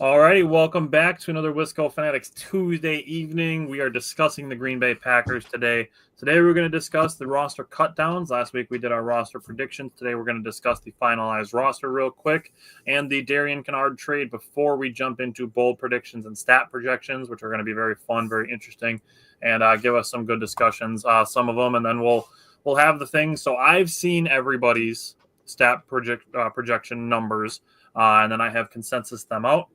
Alrighty, welcome back to another Wisco Fanatics Tuesday evening. We are discussing the Green Bay Packers today. Today we're going to discuss the roster cutdowns. Last week we did our roster predictions. Today we're going to discuss the finalized roster real quick and the Darian Kinnard trade before we jump into bold predictions and stat projections, which are going to be very fun, very interesting, and give us some good discussions, some of them, and then we'll have the things. So I've seen everybody's stat projection numbers, and then I have consensus them out.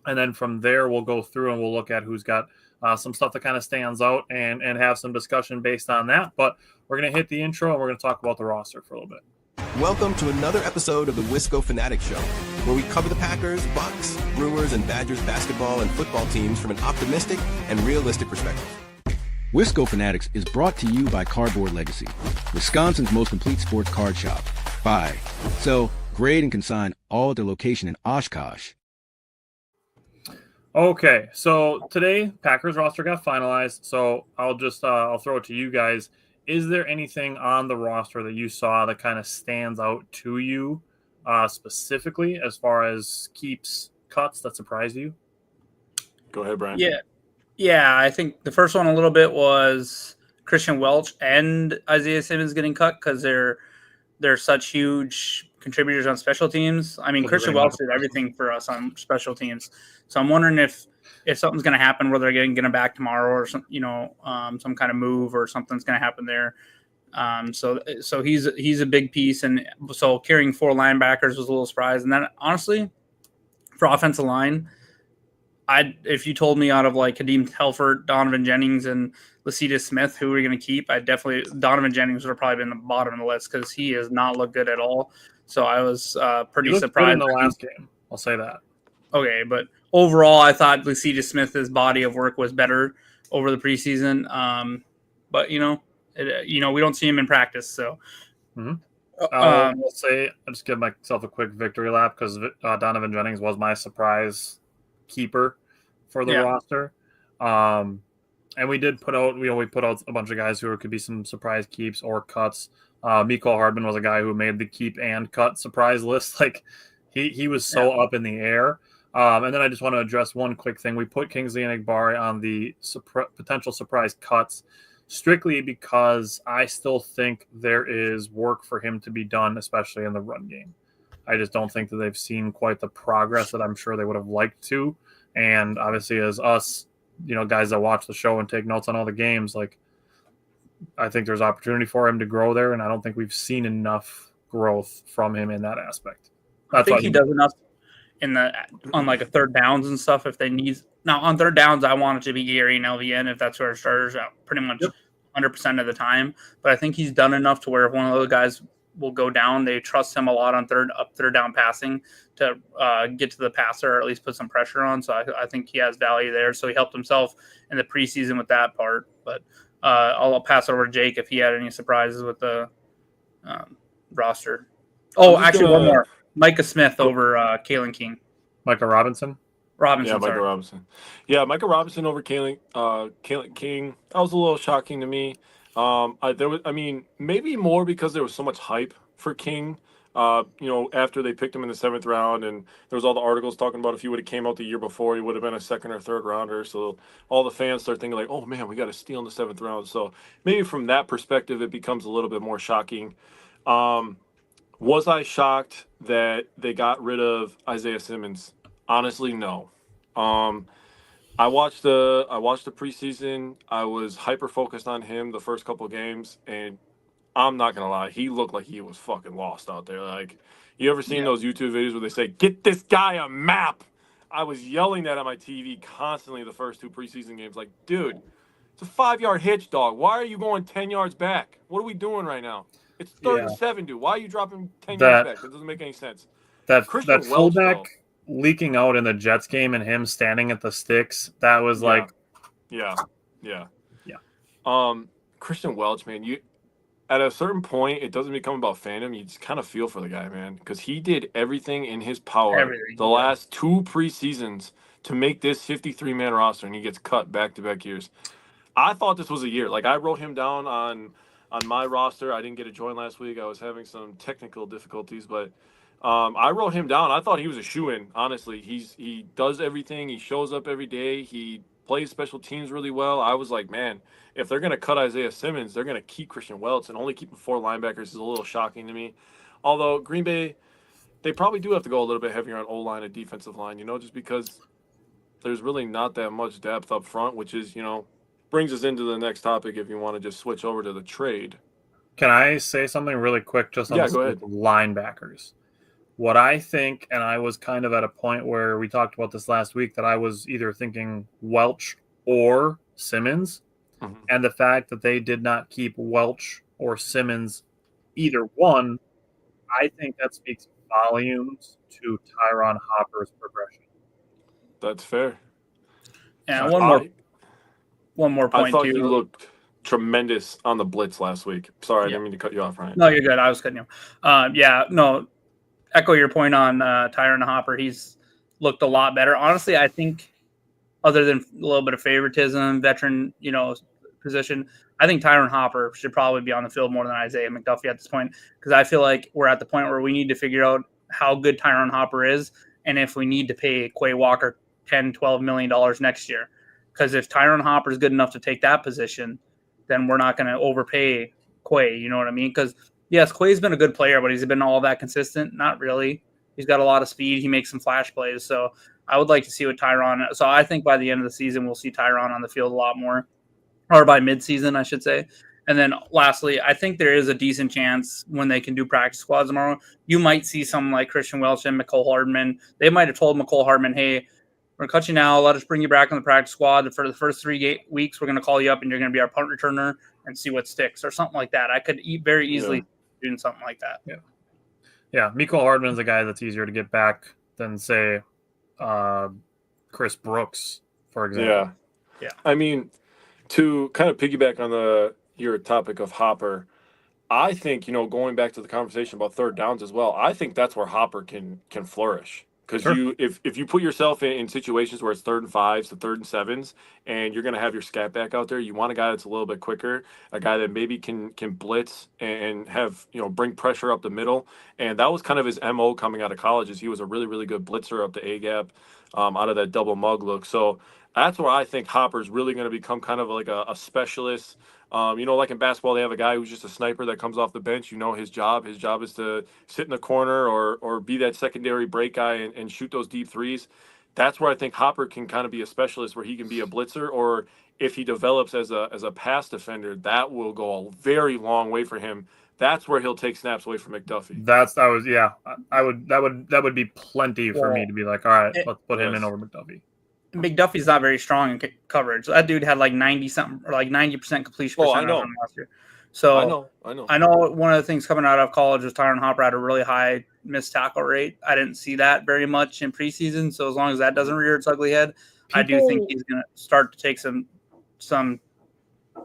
And then from there, we'll go through and we'll look at who's got some stuff that kind of stands out and have some discussion based on that. But we're going to hit the intro and we're going to talk about the roster for a little bit. Welcome to another episode of the Wisco Fanatics Show, where we cover the Packers, Bucks, Brewers, and Badgers basketball and football teams from an optimistic and realistic perspective. Wisco Fanatics is brought to you by Cardboard Legacy, Wisconsin's most complete sports card shop. Buy, sell, grade, and consign all at their location in Oshkosh. Okay, so today Packers roster got finalized. So I'll throw it to you guys. Is there anything on the roster that you saw that kind of stands out to you specifically as far as keeps, cuts that surprised you? Go ahead, Brian. Yeah. I think the first one a little bit was Christian Welch and Isaiah Simmons getting cut because they're such huge contributors on special teams. I mean, Christian Welch did everything for us on special teams. So I'm wondering if something's going to happen where they're getting him back tomorrow or some kind of move or something's going to happen there. So he's a big piece. And so carrying 4 linebackers was a little surprise. And then honestly, for offensive line, if you told me out of like Kadeem Telford, Donovan Jennings, and Lecitus Smith, who we're going to keep, Donovan Jennings would have probably been the bottom of the list because he has not looked good at all. So I was pretty surprised in the last game. I'll say that. Okay, but overall, I thought Lecitus Smith's body of work was better over the preseason. But we don't see him in practice. So I'll say I'll just give myself a quick victory lap because Donovan Jennings was my surprise keeper for the roster. And we did put out, we put out a bunch of guys who could be some surprise keeps or cuts. Mecole Hardman was a guy who made the keep and cut surprise list. Like he was so up in the air. And then I just want to address one quick thing. We put Kingsley Enagbare on the potential surprise cuts strictly because I still think there is work for him to be done, especially in the run game. I just don't think that they've seen quite the progress that I'm sure they would have liked to. And obviously as us, guys that watch the show and take notes on all the games, like I think there's opportunity for him to grow there. And I don't think we've seen enough growth from him in that aspect. I think he does enough on like a third downs and stuff if they need. Now on third downs, I want it to be Gary and LVN if that's where our starters are pretty much 100% of the time. But I think he's done enough to where if one of those guys will go down, they trust him a lot on third down passing to get to the passer or at least put some pressure on. So I think he has value there. So he helped himself in the preseason with that part. But I'll pass it over to Jake if he had any surprises with the roster. Oh, actually, one more. Micah Smith over Kalen King. Micah Robinson? Yeah, Micah Robinson. Yeah, Micah Robinson over Kalen King. That was a little shocking to me. Maybe more because there was so much hype for King. After they picked him in the 7th round, and there was all the articles talking about if he would have came out the year before, he would have been a 2nd or 3rd rounder. So all the fans start thinking like, oh man, we got to steal in the 7th round. So maybe from that perspective, it becomes a little bit more shocking. Was I shocked that they got rid of Isaiah Simmons? Honestly, no. I watched the preseason. I was hyper focused on him the first couple of games, and I'm not gonna lie, he looked like he was fucking lost out there. Like, you ever seen those YouTube videos where they say, "Get this guy a map"? I was yelling that on my TV constantly the first 2 preseason games. Like, dude, it's a 5-yard hitch, dog. Why are you going 10 yards back? What are we doing right now? It's 3rd and 7, dude. Why are you dropping 10 yards back? That doesn't make any sense. That fullback leaking out in the Jets game and him standing at the sticks, that was Yeah. Christian Welch, man, at a certain point, it doesn't become about fandom. You just kind of feel for the guy, man, because he did everything in his power last 2 preseasons to make this 53-man roster, and he gets cut back-to-back years. I thought this was a year. Like, I wrote him down on my roster. I didn't get a join last week. I was having some technical difficulties, but I wrote him down. I thought he was a shoo-in, honestly. He does everything. He shows up every day. He plays special teams really well. I was like, man, if they're going to cut Isaiah Simmons, they're going to keep Christian Welch, and only keeping 4 linebackers is a little shocking to me. Although Green Bay, they probably do have to go a little bit heavier on O-line and defensive line, just because there's really not that much depth up front, which is, brings us into the next topic if you want to just switch over to the trade. Can I say something really quick just on the go ahead. Linebackers? What I think, and I was kind of at a point where we talked about this last week, that I was either thinking Welch or Simmons, and the fact that they did not keep Welch or Simmons, either one, I think that speaks volumes to Tyron Hopper's progression. That's fair. And one more point. I thought you looked tremendous on the blitz last week. Sorry, I didn't mean to cut you off, Ryan. No, you're good. I was cutting you. Echo your point on Tyron Hopper. He's looked a lot better. Honestly, I think other than a little bit of favoritism, veteran, position, I think Tyron Hopper should probably be on the field more than Isaiah McDuffie at this point, because I feel like we're at the point where we need to figure out how good Tyron Hopper is and if we need to pay Quay Walker $10, $12 million next year. Because if Tyron Hopper is good enough to take that position, then we're not going to overpay Quay. You know what I mean? Because yes, Quay's been a good player, but he's been all that consistent. Not really. He's got a lot of speed. He makes some flash plays. So I would like to see what Tyron. So I think by the end of the season, we'll see Tyron on the field a lot more, or by midseason, I should say. And then lastly, I think there is a decent chance when they can do practice squads tomorrow, you might see someone like Christian Welch and Mecole Hardman. They might have told Mecole Hardman, hey, we're going to cut you now. Let us bring you back on the practice squad. For the first 3 weeks, we're going to call you up and you're going to be our punt returner and see what sticks or something like that. I could very easily doing something like that. Yeah. Mecole Hardman's a guy that's easier to get back than, say, Chris Brooks, for example. Yeah. I mean, to kind of piggyback on your topic of Hopper, I think, going back to the conversation about third downs as well, I think that's where Hopper can flourish. Because if you put yourself in situations where it's 3rd and 5s to 3rd and 7s, and you're going to have your scat back out there, you want a guy that's a little bit quicker, a guy that maybe can blitz and have bring pressure up the middle. And that was kind of his MO coming out of college. Is he was a really, really good blitzer up the A gap, out of that double mug look. So that's where I think Hopper's really going to become kind of like a specialist. Like in basketball, they have a guy who's just a sniper that comes off the bench. His job is to sit in the corner or be that secondary break guy and shoot those deep threes. That's where I think Hopper can kind of be a specialist, where he can be a blitzer, or if he develops as a pass defender, that will go a very long way for him. That's where he'll take snaps away from McDuffie. That would be plenty for me to be like, all right, let's put him in over McDuffie. McDuffie's not very strong in coverage. That dude had like 90-something or like 90% completion percentage on last year. So I know one of the things coming out of college was Tyron Hopper had a really high missed tackle rate. I didn't see that very much in preseason. So as long as that doesn't rear its ugly head, I do think he's going to start to take some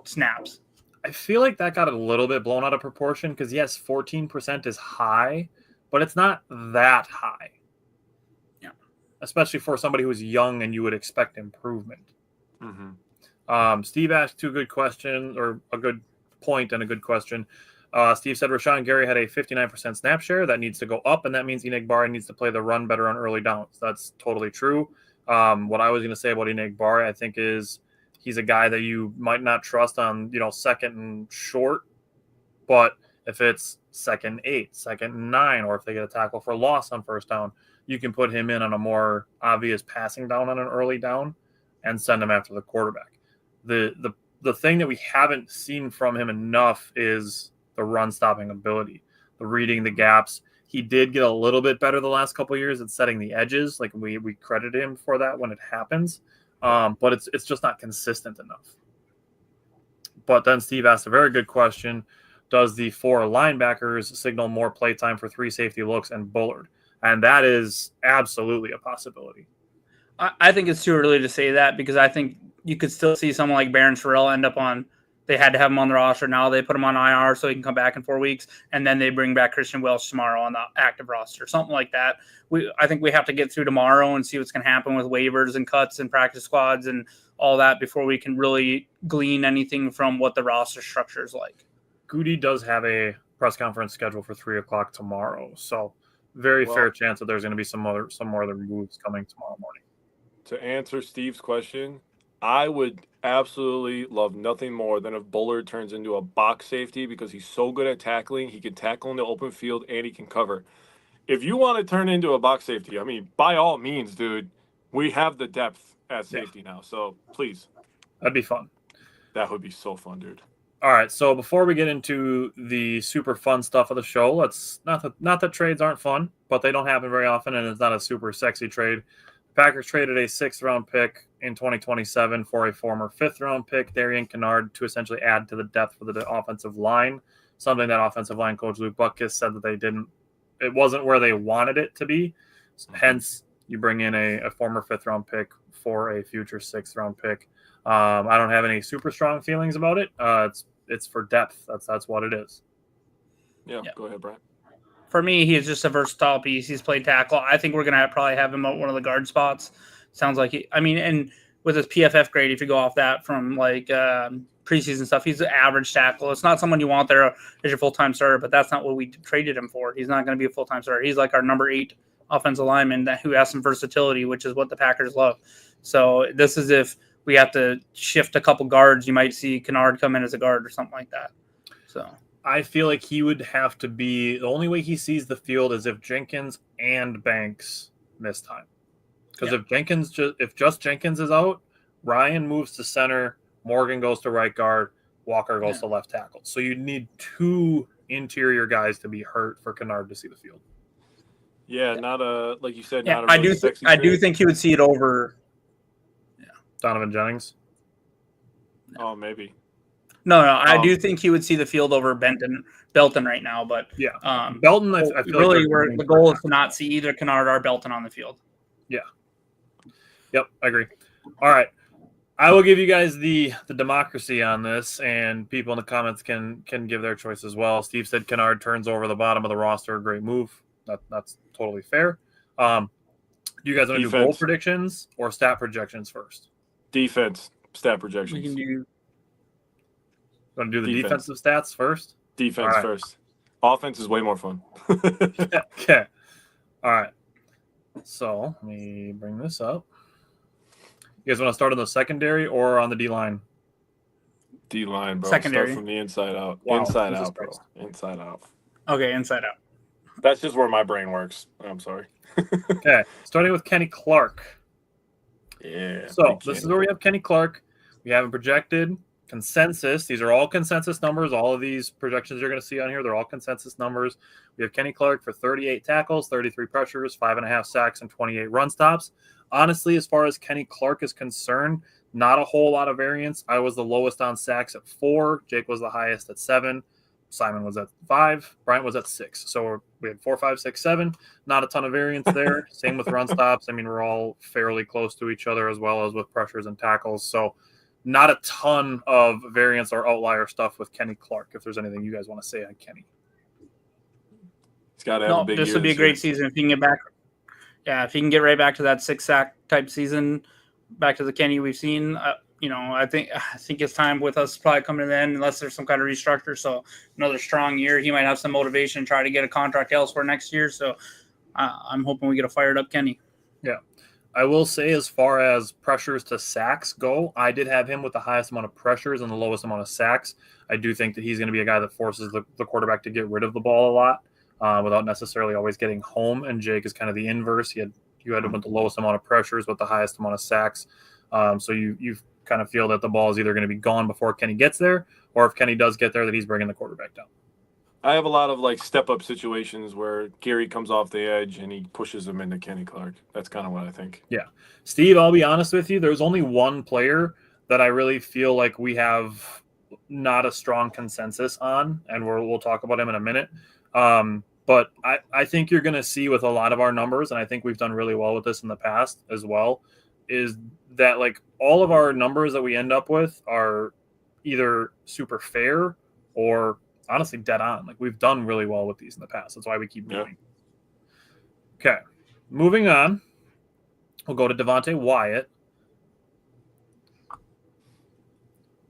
snaps. I feel like that got a little bit blown out of proportion because, yes, 14% is high, but it's not that high. Especially for somebody who's young and you would expect improvement. Steve asked two good questions, or a good point and a good question. Steve said Rashawn Gary had a 59% snap share. That needs to go up, and that means Enagbare needs to play the run better on early downs. That's totally true. What I was going to say about Enagbare, I think, is he's a guy that you might not trust on, second and short, but if it's 2nd and 8, 2nd and 9, or if they get a tackle for loss on first down, you can put him in on a more obvious passing down on an early down and send him after the quarterback. The thing that we haven't seen from him enough is the run stopping ability, the reading the gaps. He did get a little bit better the last couple of years at setting the edges. Like we credit him for that when it happens. But it's just not consistent enough. But then Steve asked a very good question. Does the 4 linebackers signal more play time for 3 safety looks and Bullard? And that is absolutely a possibility. I think it's too early to say that, because I think you could still see someone like Barron Sherrill end up on – they had to have him on the roster. Now they put him on IR so he can come back in 4 weeks, and then they bring back Christian Welch tomorrow on the active roster, something like that. I think we have to get through tomorrow and see what's going to happen with waivers and cuts and practice squads and all that before we can really glean anything from what the roster structure is like. Goody does have a press conference scheduled for 3 o'clock tomorrow, so very fair chance that there's going to be some more other moves coming tomorrow morning. To answer Steve's question, I would absolutely love nothing more than if Bullard turns into a box safety because he's so good at tackling. He can tackle in the open field and he can cover. If you want to turn into a box safety, I mean, by all means, dude, we have the depth at safety now. So please. That'd be fun. That would be so fun, dude. All right, so before we get into the super fun stuff of the show, let's not that trades aren't fun, but they don't happen very often, and it's not a super sexy trade. The Packers traded a 6th-round pick in 2027 for a former 5th-round pick, Darian Kinnard, to essentially add to the depth for the offensive line. Something that offensive line coach Luke Butkus said that it wasn't where they wanted it to be. Hence, you bring in a former 5th-round pick for a future 6th-round pick. I don't have any super strong feelings about it. It's for depth. That's what it is. Yeah. Go ahead, Brian. For me, he's just a versatile piece. He's played tackle. I think we're going to probably have him at one of the guard spots. Sounds like and with his PFF grade, if you go off that from like preseason stuff, he's an average tackle. It's not someone you want there as your full-time starter, but that's not what we traded him for. He's not going to be a full-time starter. He's like our number 8 offensive lineman who has some versatility, which is what the Packers love. So this is if we have to shift a couple guards, you might see Kinnard come in as a guard or something like that. So I feel like he would have to be the only way he sees the field is if Jenkins and Banks miss time. Because if just Jenkins is out, Ryan moves to center, Morgan goes to right guard, Walker goes to left tackle. So you need 2 interior guys to be hurt for Kinnard to see the field. Yeah, not a like you said. Yeah, not a really I do think he would see it over. Donovan Jennings. Oh, maybe. No, I do think he would see the field over Belton right now, but Belton. I feel really, like the goal is to not see either Kinnard or Belton on the field. Yeah. Yep, I agree. All right, I will give you guys the democracy on this, and people in the comments can give their choice as well. Steve said Kinnard turns over the bottom of the roster. Great move. That's totally fair. Do you guys want to do goal predictions or stat projections first? Defense stat projections. We can do. Want to do the defensive stats first? Defense first. Offense is way more fun. Okay. All right. So let me bring this up. You guys want to start on the secondary or on the D-line? D-line, bro. Secondary. Start from the inside out. Wow. Inside Jesus out, bro. Christ. Inside out. Okay, inside out. That's just where my brain works. I'm sorry. Okay. Starting with Kenny Clark. Yeah. So this is where we have Kenny Clark. We have him projected. Consensus. These are all consensus numbers. All of these projections you're going to see on here, they're all consensus numbers. We have Kenny Clark for 38 tackles, 33 pressures, 5.5 sacks, and 28 run stops. Honestly, as far as Kenny Clark is concerned, not a whole lot of variance. I was the lowest on sacks at 4. Jake was the highest at 7. Simon was at 5. Bryant was at 6. So we had 4, 5, 6, 7. Not a ton of variance there. Same with run stops. I mean, we're all fairly close to each other as well as with pressures and tackles. So not a ton of variance or outlier stuff with Kenny Clark, if there's anything you guys want to say on Kenny. He's got to have a big year. This would be a great season if he can get back. Yeah, if he can get right back to that 6-sack type season, back to the Kenny we've seen. I think it's time with us probably coming to the end unless there's some kind of restructure. So another strong year. He might have some motivation to try to get a contract elsewhere next year. So I'm hoping we get a fired up Kenny. Yeah. I will say as far as pressures to sacks go, I did have him with the highest amount of pressures and the lowest amount of sacks. I do think that he's going to be a guy that forces the quarterback to get rid of the ball a lot without necessarily always getting home. And Jake is kind of the inverse. You had him with the lowest amount of pressures with the highest amount of sacks. So you kind of feel that the ball is either going to be gone before Kenny gets there, or if Kenny does get there, that he's bringing the quarterback down. I have a lot of like step-up situations where Gary comes off the edge and he pushes him into Kenny Clark. That's kind of what I think. Yeah. Steve, I'll be honest with you. There's only one player that I really feel like we have not a strong consensus on, and we'll talk about him in a minute. But I think you're going to see with a lot of our numbers, and I think we've done really well with this in the past as well, is that like all of our numbers that we end up with are either super fair or honestly dead on. Like we've done really well with these in the past. That's why we keep moving. Okay. Moving on. We'll go to Devontae Wyatt.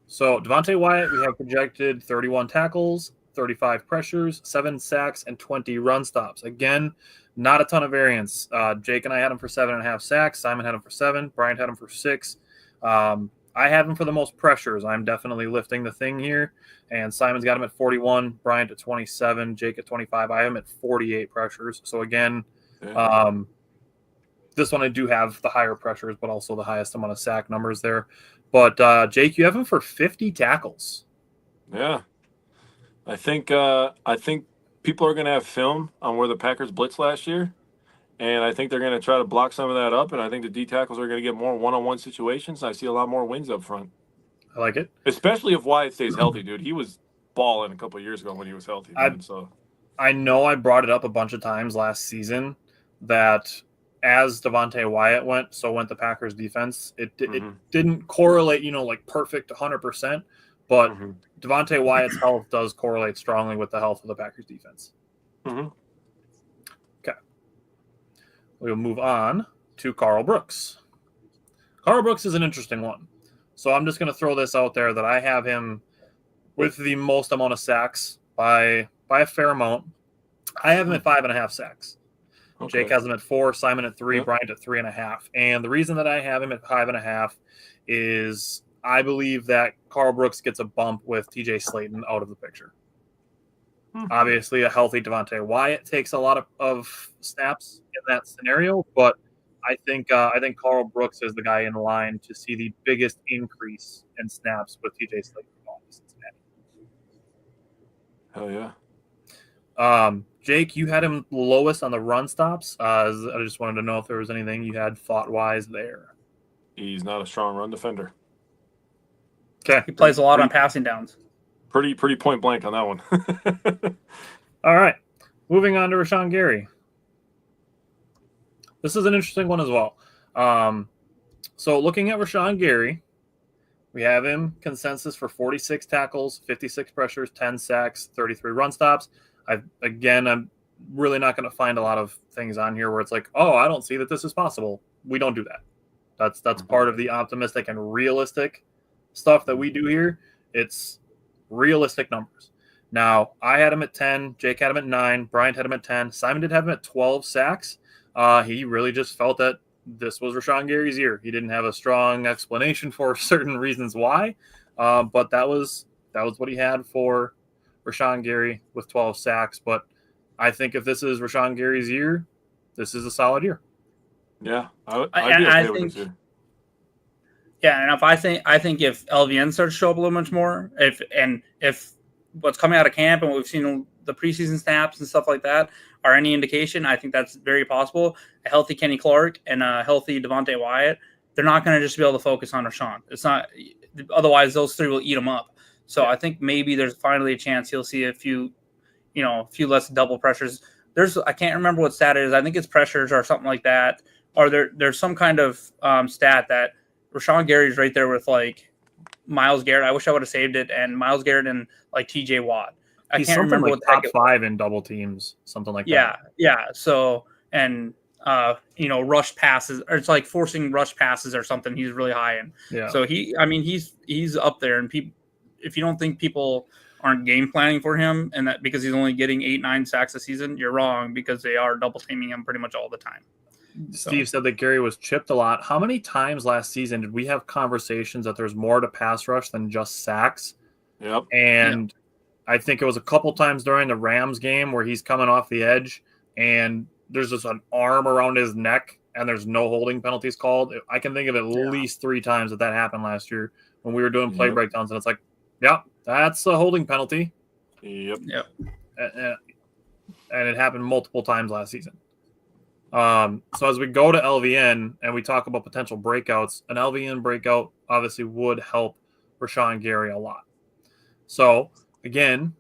So Devontae Wyatt, we have projected 31 tackles, 35 pressures, 7 sacks, and 20 run stops. Again, not a ton of variance. Jake and I had him for 7.5 sacks. Simon had him for 7. Bryant had him for 6. I have him for the most pressures. I'm definitely lifting the thing here. And Simon's got him at 41, Bryant at 27, Jake at 25. I have him at 48 pressures. So again, this one I do have the higher pressures, but also the highest amount of sack numbers there. But Jake, you have him for 50 tackles. Yeah. I think people are going to have film on where the Packers blitzed last year. And I think they're going to try to block some of that up. And I think the D tackles are going to get more one-on-one situations. I see a lot more wins up front. I like it. Especially if Wyatt stays healthy, dude. He was balling a couple of years ago when he was healthy. I know I brought it up a bunch of times last season that as Devontae Wyatt went, so went the Packers defense. It didn't correlate, like perfect 100%. But Devontae Wyatt's health does correlate strongly with the health of the Packers defense. Mm-hmm. We'll move on to Carl Brooks. Carl Brooks is an interesting one. So I'm just going to throw this out there that I have him with the most amount of sacks by a fair amount. I have him at 5.5 sacks. Okay. Jake has him at 4, Simon at 3, Bryant at 3.5. And the reason that I have him at 5.5 is I believe that Carl Brooks gets a bump with TJ Slayton out of the picture. Obviously, a healthy Devontae Wyatt takes a lot of snaps in that scenario, but I think Carl Brooks is the guy in line to see the biggest increase in snaps with TJ Slayton going to Cincinnati. Hell yeah. Jake, you had him lowest on the run stops. I just wanted to know if there was anything you had thought-wise there. He's not a strong run defender. Okay. He plays a lot on passing downs. Pretty point blank on that one. All right. Moving on to Rashawn Gary. This is an interesting one as well. So looking at Rashawn Gary, we have him consensus for 46 tackles, 56 pressures, 10 sacks, 33 run stops. I'm really not going to find a lot of things on here where it's like, oh, I don't see that this is possible. We don't do that. That's part of the optimistic and realistic stuff that we do here. It's realistic numbers. Now, I had him at 10. Jake had him at 9. Bryant had him at 10. Simon did have him at 12 sacks. He really just felt that this was Rashawn Gary's year. He didn't have a strong explanation for certain reasons why, but that was what he had for Rashawn Gary with 12 sacks. But I think if this is Rashawn Gary's year, this is a solid year. Yeah, I think. With this year. Yeah, and I think if LVN starts to show up a little much more, if what's coming out of camp and what we've seen the preseason snaps and stuff like that are any indication, I think that's very possible. A healthy Kenny Clark and a healthy Devontae Wyatt, they're not going to just be able to focus on Rashawn. It's not. Otherwise, those three will eat him up. So I think maybe there's finally a chance he'll see a few less double pressures. I can't remember what stat it is. I think it's pressures or something like that. Or there's some kind of stat that Rashawn Gary's right there with like Myles Garrett. I wish I would have saved it. And Myles Garrett and like TJ Watt. He's can't remember like what top 5 in double teams, something like that. Yeah. So and rush passes, or it's like forcing rush passes or something. He's really high in. Yeah. So he's up there. And if you don't think people aren't game planning for him and that because he's only getting 8-9 sacks a season, you're wrong because they are double teaming him pretty much all the time. Steve said that Gary was chipped a lot. How many times last season did we have conversations that there's more to pass rush than just sacks? Yep. And I think it was a couple times during the Rams game where he's coming off the edge and there's just an arm around his neck and there's no holding penalties called. I can think of at least 3 times that happened last year when we were doing play breakdowns, and it's like, that's a holding penalty. Yep. And it happened multiple times last season. So as we go to LVN and we talk about potential breakouts, an LVN breakout obviously would help Rashawn Gary a lot. So again,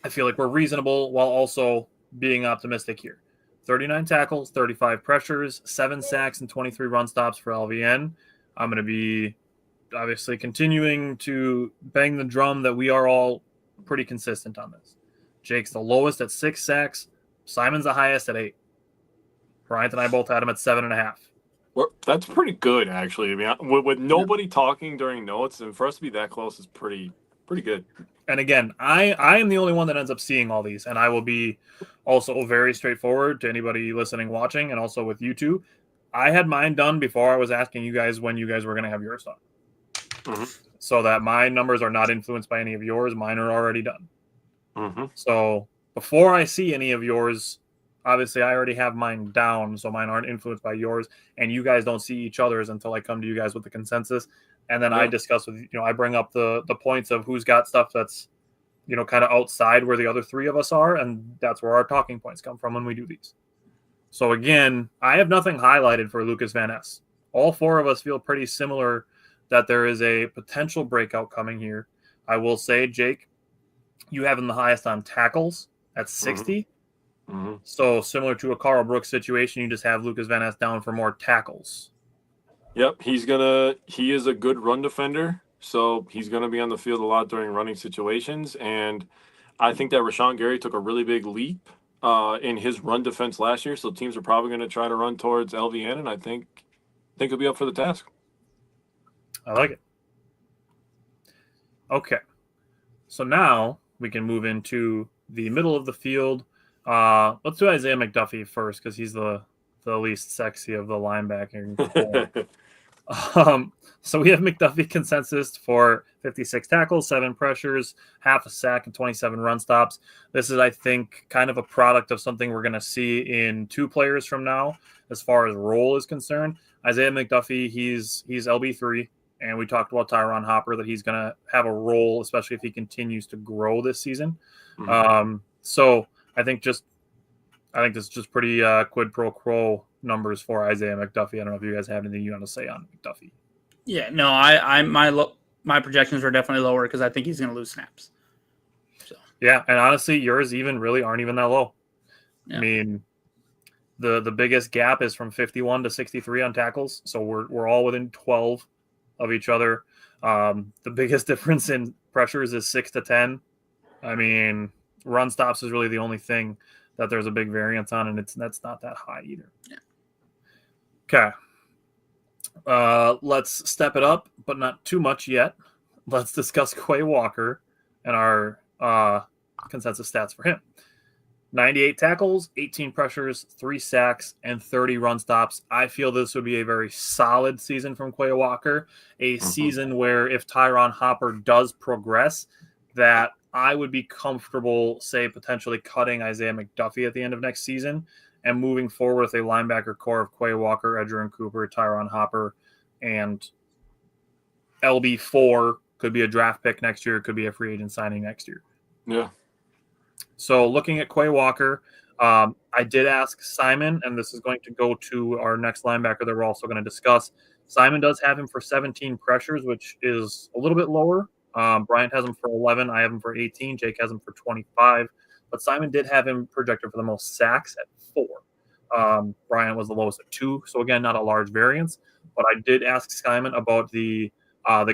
I feel like we're reasonable while also being optimistic here. 39 tackles, 35 pressures, 7 sacks, and 23 run stops for LVN. I'm going to be obviously continuing to bang the drum that we are all pretty consistent on this. Jake's the lowest at 6 sacks. Simon's the highest at 8. Bryant and I both had him at 7.5. Well, that's pretty good, actually. I mean, with nobody talking during notes, and for us to be that close is pretty good. And again, I am the only one that ends up seeing all these, and I will be also very straightforward to anybody listening, watching, and also with you two. I had mine done before I was asking you guys when you guys were going to have yours done. Mm-hmm. So that my numbers are not influenced by any of yours. Mine are already done. Mm-hmm. So before I see any of yours, obviously I already have mine down, so mine aren't influenced by yours, and you guys don't see each other's until I come to you guys with the consensus. And then I discuss with, I bring up the points of who's got stuff that's, kind of outside where the other three of us are. And that's where our talking points come from when we do these. So again, I have nothing highlighted for Lucas Van Ness. All four of us feel pretty similar that there is a potential breakout coming here. I will say, Jake, you have him the highest on tackles at 60. Mm-hmm. So similar to a Carl Brooks situation, you just have Lucas Van Ness down for more tackles. Yep, he is a good run defender, so he's gonna be on the field a lot during running situations. And I think that Rashawn Gary took a really big leap in his run defense last year. So teams are probably going to try to run towards LVN, and I think he'll be up for the task. I like it. Okay, so now we can move into the middle of the field. Let's do Isaiah McDuffie first because he's the least sexy of the linebacking core. So we have McDuffie consensus for 56 tackles, 7 pressures, half a sack, and 27 run stops. This is, I think, kind of a product of something we're going to see in 2 players from now as far as role is concerned. Isaiah McDuffie, he's LB3, and we talked about Tyron Hopper that he's going to have a role, especially if he continues to grow this season. Mm-hmm. So I think this is just pretty quid pro quo numbers for Isaiah McDuffie. I don't know if you guys have anything you want to say on McDuffie. Yeah, no, my projections were definitely lower because I think he's going to lose snaps. So yeah, and honestly, yours really aren't even that low. Yeah. I mean, the biggest gap is from 51 to 63 on tackles, so we're all within 12 of each other. The biggest difference in pressures is 6 to 10. I mean, run stops is really the only thing that there's a big variance on, and that's not that high either. Yeah. Okay. Let's step it up, but not too much yet. Let's discuss Quay Walker and our consensus stats for him. 98 tackles, 18 pressures, 3 sacks, and 30 run stops. I feel this would be a very solid season from Quay Walker, a season where if Tyron Hopper does progress, that I would be comfortable, say, potentially cutting Isaiah McDuffie at the end of next season and moving forward with a linebacker core of Quay Walker, Edgerrin Cooper, Tyron Hopper, and LB4 could be a draft pick next year, could be a free agent signing next year. Yeah. So looking at Quay Walker, I did ask Simon, and this is going to go to our next linebacker that we're also going to discuss. Simon does have him for 17 pressures, which is a little bit lower. Bryant has him for 11. I have him for 18. Jake has him for 25. But Simon did have him projected for the most sacks at 4. Bryant was the lowest at 2. So, again, not a large variance. But I did ask Simon about the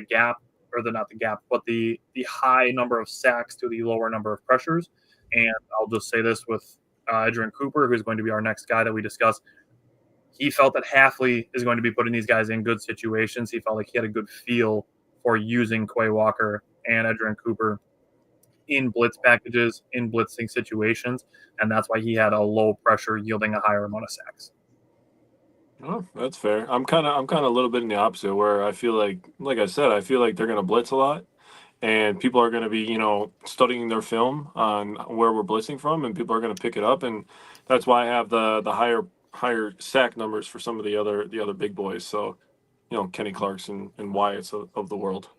gap, or not the gap, but the high number of sacks to the lower number of pressures. And I'll just say this with Edgerrin Cooper, who's going to be our next guy that we discuss. He felt that Hafley is going to be putting these guys in good situations. He felt like he had a good feel for using Quay Walker and Edgerrin Cooper in blitz packages, in blitzing situations, and that's why he had a low pressure yielding a higher amount of sacks. Oh, that's fair. I'm kind of a little bit in the opposite, where I feel like I said, I feel like they're going to blitz a lot, and people are going to be, studying their film on where we're blitzing from, and people are going to pick it up, and that's why I have the higher sack numbers for some of the other big boys. So, Kenny Clark's and Wyatt's of the world.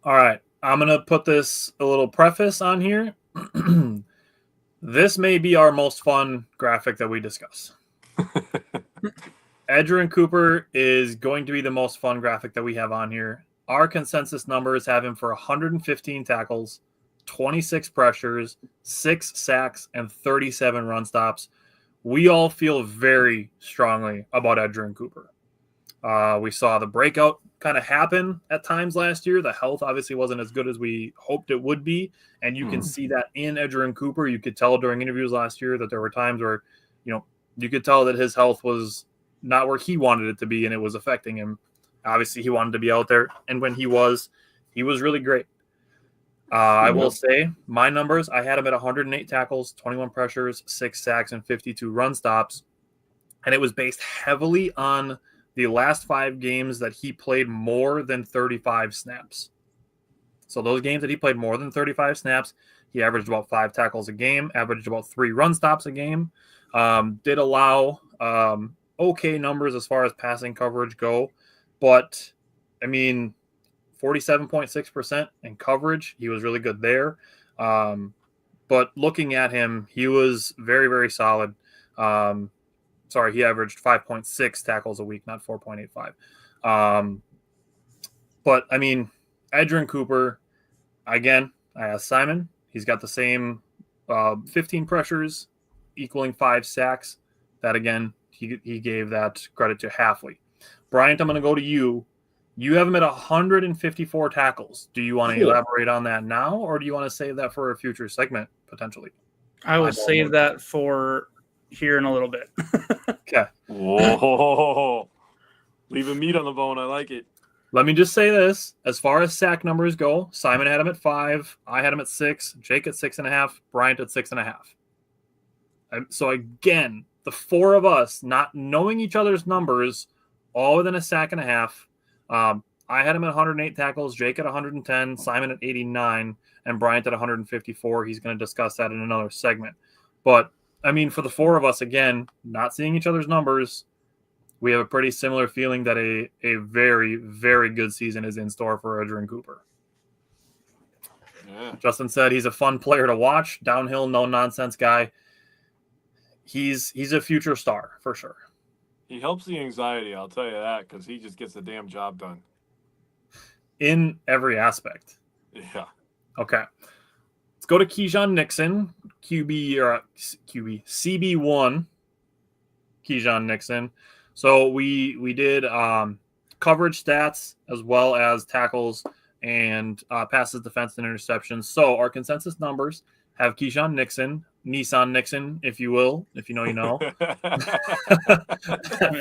All right. I'm going to put this a little preface on here. This may be our most fun graphic that we discuss. Edgerrin Cooper is going to be the most fun graphic that we have on here. Our consensus numbers have him for 115 tackles, 26 pressures, 6 sacks, and 37 run stops. We all feel very strongly about Edgerrin Cooper. We saw the breakout kind of happen at times last year. The health obviously wasn't as good as we hoped it would be, and you can see that in Edgerrin Cooper. You could tell during interviews last year that there were times where, you could tell that his health was not where he wanted it to be, and it was affecting him. Obviously, he wanted to be out there, and when he was really great. I will say my numbers, I had him at 108 tackles, 21 pressures, 6 sacks, and 52 run stops. And it was based heavily on the last 5 games that he played more than 35 snaps. So those games that he played more than 35 snaps, he averaged about 5 tackles a game, averaged about 3 run stops a game, did allow okay numbers as far as passing coverage go. But, I mean, 47.6% in coverage. He was really good there. But looking at him, he was very, very solid. He averaged 5.6 tackles a week, not 4.85. But, I mean, Edgerrin Cooper, again, I asked Simon. He's got the same 15 pressures equaling 5 sacks. That, again, he gave that credit to Halfley. Bryant, I'm going to go to you. You have him at 154 tackles. Do you want to elaborate on that now, or do you want to save that for a future segment, potentially? I will save that for here in a little bit. Okay. Whoa. Leaving meat on the bone. I like it. Let me just say this. As far as sack numbers go, Simon had him at 5. I had him at 6. Jake at 6.5. Bryant at 6.5. So, again, the 4 of us not knowing each other's numbers, all within a sack and a half. I had him at 108 tackles, Jake at 110, Simon at 89, and Bryant at 154. He's going to discuss that in another segment. But, I mean, for the 4 of us, again, not seeing each other's numbers, we have a pretty similar feeling that a very, very good season is in store for Edgerrin Cooper. Yeah. Justin said he's a fun player to watch, downhill, no-nonsense guy. He's a future star, for sure. He helps the anxiety, I'll tell you that, because he just gets the damn job done. In every aspect. Yeah. Okay. Let's go to Keijon Nixon, CB1. Keijon Nixon. So we did coverage stats as well as tackles and passes, defense, and interceptions. So our consensus numbers have Keijon Nixon, Nissan Nixon, if you will, if you know, you know.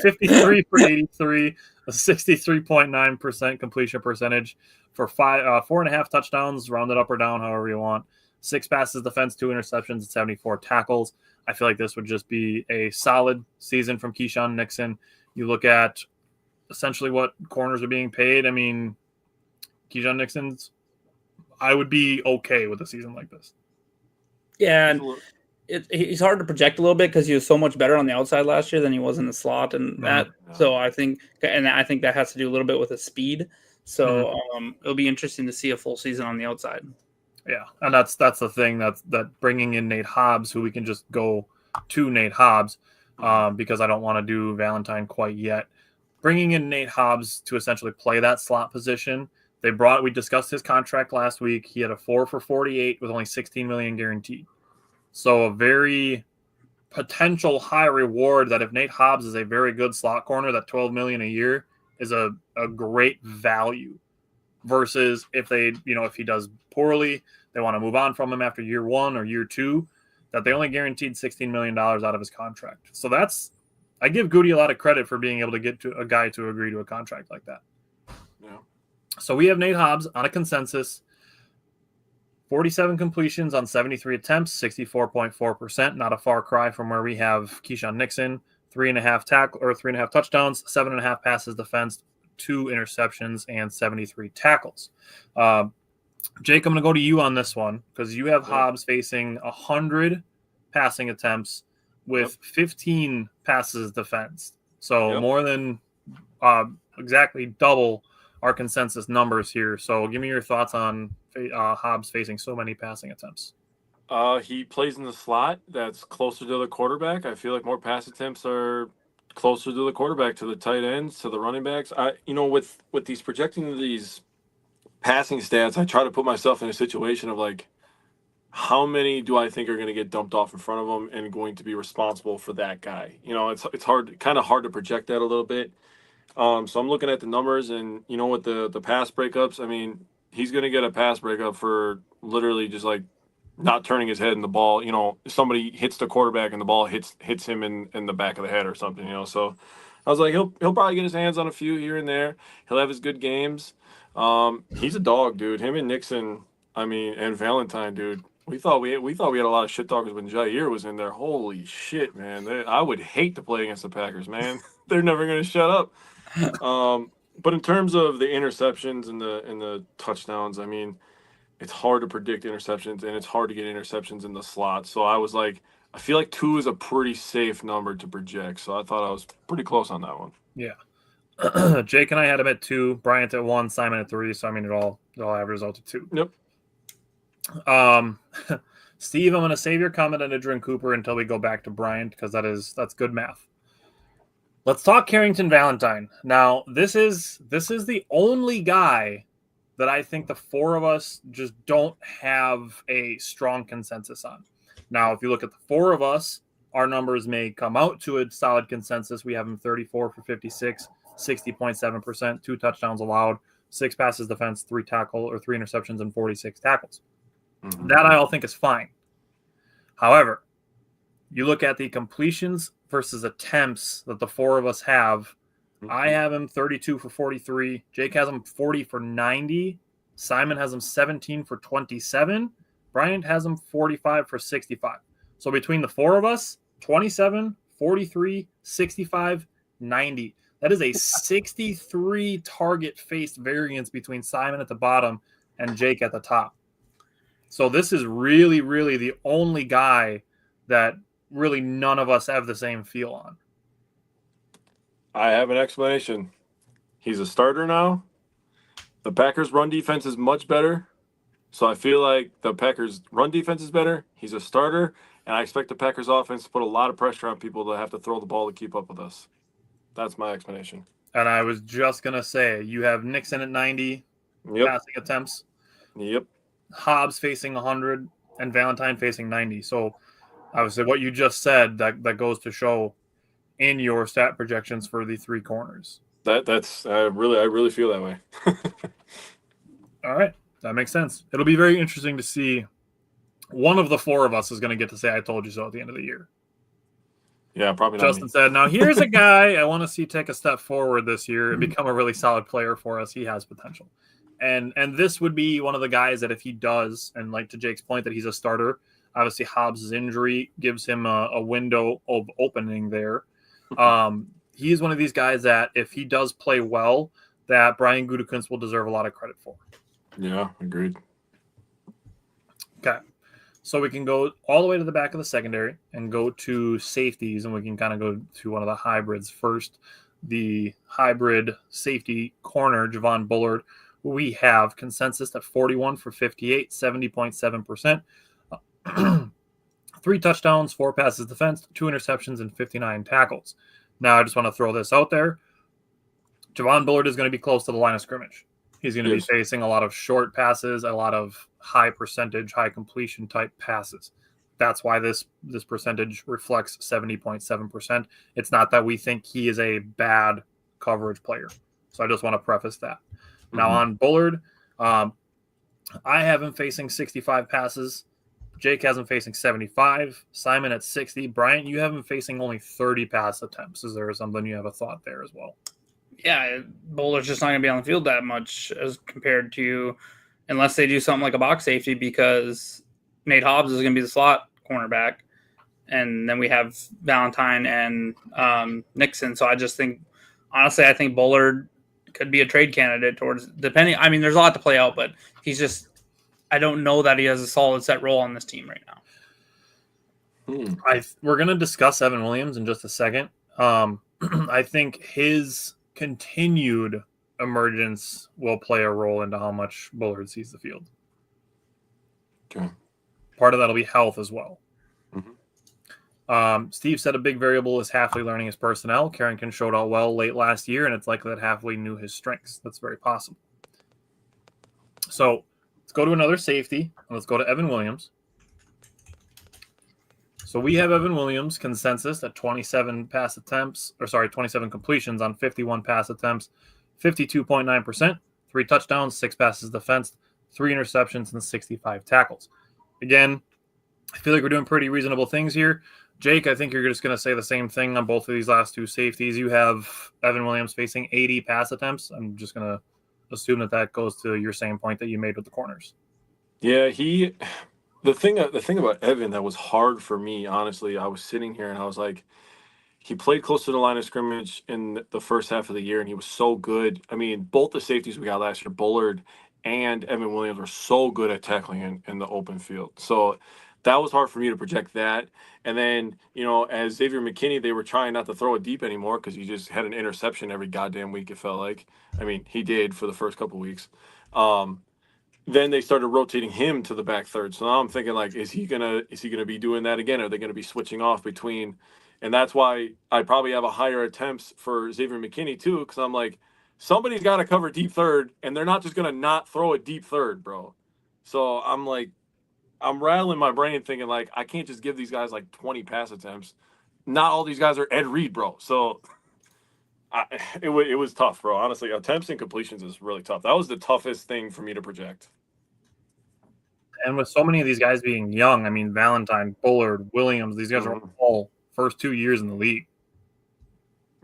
53 for 83, a 63.9% completion percentage for 4.5 touchdowns, rounded up or down, however you want. 6 passes, defense, 2 interceptions, and 74 tackles. I feel like this would just be a solid season from Keijon Nixon. You look at essentially what corners are being paid. I mean, Keijon Nixon's, I would be okay with a season like this. Yeah, and he's hard to project a little bit because he was so much better on the outside last year than he was in the slot, and that. So I think that has to do a little bit with his speed. So it'll be interesting to see a full season on the outside. Yeah, and that's the thing that bringing in Nate Hobbs, who we can just go to Nate Hobbs, because I don't want to do Valentine quite yet. Bringing in Nate Hobbs to essentially play that slot position. We discussed his contract last week. He had a 4 for 48 with only $16 million guaranteed. So a very potential high reward that if Nate Hobbs is a very good slot corner, that $12 million a year is a great value. Versus if if he does poorly, they want to move on from him after year 1 or year 2, that they only guaranteed $16 million out of his contract. So I give Goody a lot of credit for being able to get to a guy to agree to a contract like that. Yeah. So we have Nate Hobbs on a consensus, 47 completions on 73 attempts, 64.4%, not a far cry from where we have Keijon Nixon, 3.5 touchdowns, 7.5 passes defense, 2 interceptions, and 73 tackles. Jake, I'm going to go to you on this one because you have Hobbs facing 100 passing attempts with 15 passes defense. So more than exactly double our consensus numbers here. So give me your thoughts on Hobbs facing so many passing attempts. He plays in the slot that's closer to the quarterback. I feel like more pass attempts are closer to the quarterback, to the tight ends, to the running backs. With these projecting these passing stats, I try to put myself in a situation of like, how many do I think are going to get dumped off in front of him and going to be responsible for that guy? It's kind of hard to project that a little bit. So I'm looking at the numbers, and with the pass breakups, I mean, he's going to get a pass breakup for literally just like not turning his head in the ball. Somebody hits the quarterback and the ball hits him in the back of the head or something. So I was like, he'll probably get his hands on a few here and there. He'll have his good games. He's a dog, dude. Him and Nixon. I mean, and Valentine, dude. We thought we had a lot of shit talkers when Jair was in there. Holy shit, man! I would hate to play against the Packers, man. They're never gonna shut up. But in terms of the interceptions and the touchdowns, I mean, it's hard to predict interceptions, and it's hard to get interceptions in the slot. So I was like, I feel like 2 is a pretty safe number to project. So I thought I was pretty close on that one. Yeah. Jake and I had him at 2, Bryant at 1, Simon at 3. So I mean, it all averages out to 2. Yep. Steve, I'm going to save your comment on Idrin Cooper until we go back to Bryant because that's good math. Let's talk Carrington Valentine. Now, this is the only guy that I think the 4 of us just don't have a strong consensus on. Now, if you look at the 4 of us, our numbers may come out to a solid consensus. We have him 34 for 56, 60.7%, 2 touchdowns allowed, 6 passes defense, 3 interceptions, and 46 tackles. Mm-hmm. That I all think is fine. However, you look at the completions versus attempts that the 4 of us have. Mm-hmm. I have him 32 for 43. Jake has him 40 for 90. Simon has him 17 for 27. Bryant has him 45 for 65. So between the 4 of us, 27, 43, 65, 90. That is a 63 target faced variance between Simon at the bottom and Jake at the top. So this is really, really the only guy that really none of us have the same feel on. I have an explanation. He's a starter now. The Packers' run defense is much better. So I feel like the Packers' run defense is better. He's a starter. And I expect the Packers' offense to put a lot of pressure on people that have to throw the ball to keep up with us. That's my explanation. And I was just going to say, you have Nixon at 90 passing attempts. Yep. Hobbs facing 100 and Valentine facing 90. So obviously what you just said, that goes to show in your stat projections for the 3 corners. That's I really feel that way. All right. That makes sense. It'll be very interesting to see. One of the 4 of us is going to get to say, I told you so at the end of the year. Yeah, probably not. Justin said, now here's a guy I want to see take a step forward this year and become a really solid player for us. He has potential. And this would be one of the guys that if he does, and like to Jake's point that he's a starter, obviously Hobbs' injury gives him a window of opening there. He's one of these guys that if he does play well, that Brian Gutekunst will deserve a lot of credit for. Yeah, agreed. Okay. So we can go all the way to the back of the secondary and go to safeties, and we can kind of go to one of the hybrids first. The hybrid safety corner, Javon Bullard, who we have consensus at 41 for 58, 70.7%. 3 touchdowns, 4 passes defense, 2 interceptions, and 59 tackles. Now, I just want to throw this out there. Javon Bullard is going to be close to the line of scrimmage. He's going to be facing a lot of short passes, a lot of high percentage, high completion type passes. That's why this percentage reflects 70.7%. It's not that we think he is a bad coverage player. So I just want to preface that. Mm-hmm. Now on Bullard, I have him facing 65 passes. Jake has him facing 75. Simon at 60. Bryant, you have him facing only 30 pass attempts. Is there something you have a thought there as well? Yeah, Bullard's just not going to be on the field that much as compared to unless they do something like a box safety because Nate Hobbs is going to be the slot cornerback. And then we have Valentine and Nixon. So I just think, honestly, I think Bullard could be a trade candidate towards depending. I mean, there's a lot to play out, but he's just, I don't know that he has a solid set role on this team right now. We're going to discuss Evan Williams in just a second. I think his continued emergence will play a role into how much Bullard sees the field. Okay. Part of that will be health as well. Mm-hmm. Steve said a big variable is Halfley learning his personnel. Carrington showed out well late last year, and it's likely that Halfley knew his strengths. That's very possible. So let's go to another safety, and let's go to Evan Williams. So we have Evan Williams consensus at 27 completions on 51 pass attempts, 52.9%, 3 touchdowns, 6 passes defensed, 3 interceptions, and 65 tackles. Again, I feel like we're doing pretty reasonable things here. Jake, I think you're just going to say the same thing on both of these last 2 safeties. You have Evan Williams facing 80 pass attempts. I'm just going to assume that goes to your same point that you made with the corners. Yeah, the thing about Evan that was hard for me, honestly, I was sitting here and I was like, he played close to the line of scrimmage in the first half of the year, and he was so good. I mean, both the safeties we got last year, Bullard and Evan Williams, were so good at tackling in the open field. So that was hard for me to project that. And then, as Xavier McKinney, they were trying not to throw it deep anymore because he just had an interception every goddamn week, it felt like. I mean, he did for the first couple weeks. Then they started rotating him to the back third. So now I'm thinking, like, is he gonna be doing that again? Are they gonna be switching off between? And that's why I probably have a higher attempts for Xavier McKinney too, because I'm like, somebody's got to cover deep third, and they're not just gonna not throw a deep third, bro. So I'm like, I'm rattling my brain thinking like, I can't just give these guys like 20 pass attempts. Not all these guys are Ed Reed, bro. So it was tough, bro. Honestly, attempts and completions is really tough. That was the toughest thing for me to project. And with so many of these guys being young, I mean, Valentine, Bullard, Williams, these guys are all first 2 years in the league.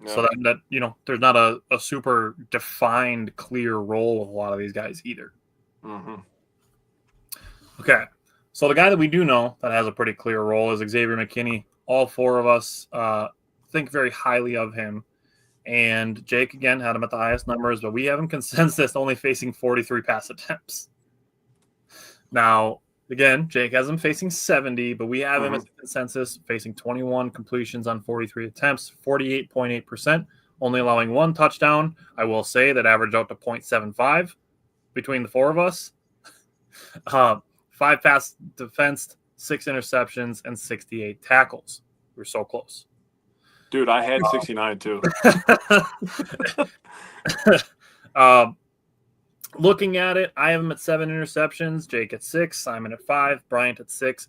Yeah. So that there's not a super defined, clear role with a lot of these guys either. Mm-hmm. Okay. So the guy that we do know that has a pretty clear role is Xavier McKinney. All four of us think very highly of him. And Jake, again, had him at the highest numbers, but we have him consensus only facing 43 pass attempts. Now, again, Jake has him facing 70, but we have him as a consensus facing 21 completions on 43 attempts, 48.8%, only allowing one touchdown. I will say that averaged out to 0.75 between the four of us. 5 pass defense, 6 interceptions, and 68 tackles. We're so close. Dude, I had 69 too. Looking at it, I have him at 7 interceptions, Jake at 6, Simon at 5, Bryant at 6.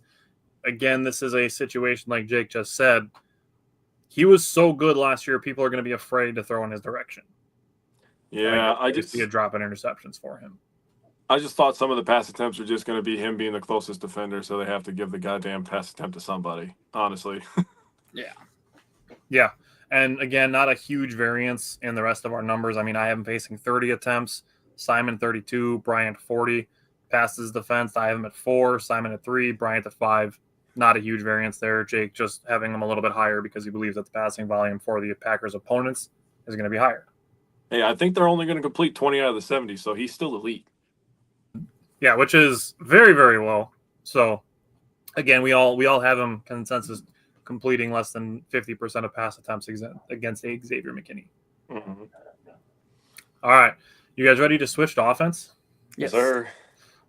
Again, this is a situation like Jake just said. He was so good last year, people are going to be afraid to throw in his direction. Yeah, I just see a drop in interceptions for him. I just thought some of the pass attempts are just going to be him being the closest defender, so they have to give the goddamn pass attempt to somebody, honestly. Yeah. And again, not a huge variance in the rest of our numbers. I mean, I have him facing 30 attempts, Simon 32, Bryant 40. Passes defense, I have him at 4, Simon at 3, Bryant at 5. Not a huge variance there. Jake just having him a little bit higher because he believes that the passing volume for the Packers' opponents is going to be higher. Hey, I think they're only going to complete 20 out of the 70, so he's still elite. Yeah, which is very, very low. So, again, we all have him consensus completing less than 50% of pass attempts against Xavier McKinney. Mm-hmm. All right. You guys ready to switch to offense? Yes, sir.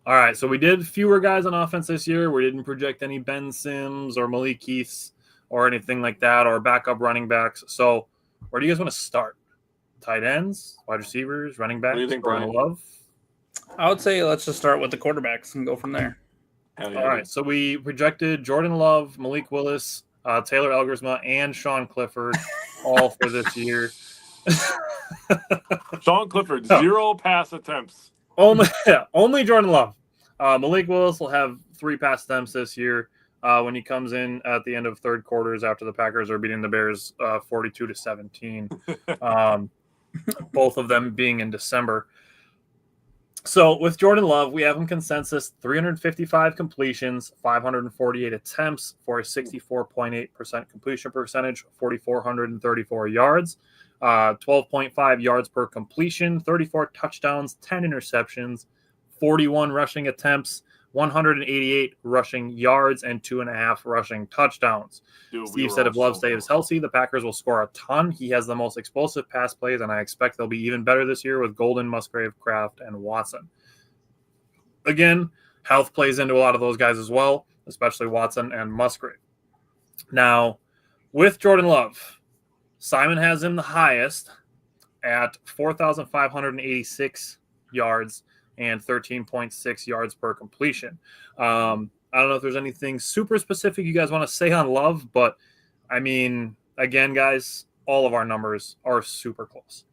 All right. So we did fewer guys on offense this year. We didn't project any Ben Sims or Malik Keiths or anything like that or backup running backs. So where do you guys want to start? Tight ends, wide receivers, running backs? What do you think, Brian? Love? I would say let's just start with the quarterbacks and go from there. All right. So we projected Jordan Love, Malik Willis, Taylor Elgersma, and Sean Clifford all for this year. Sean Clifford, 0 pass attempts. Only Jordan Love. Malik Willis will have 3 pass attempts this year when he comes in at the end of third quarters after the Packers are beating the Bears 42-17. Both of them being in December. So with Jordan Love, we have him consensus 355 completions, 548 attempts for a 64.8% completion percentage, 4,434 yards, 12.5 yards per completion, 34 touchdowns, 10 interceptions, 41 rushing attempts, 188 rushing yards, and 2.5 rushing touchdowns. Dude, Steve said if Love stays healthy, the Packers will score a ton. He has the most explosive pass plays, and I expect they'll be even better this year with Golden, Musgrave, Kraft, and Watson. Again, health plays into a lot of those guys as well, especially Watson and Musgrave. Now, with Jordan Love, Simon has him the highest at 4,586 yards and 13.6 yards per completion. I don't know if there's anything super specific you guys want to say on Love, but I mean, again, guys, all of our numbers are super close.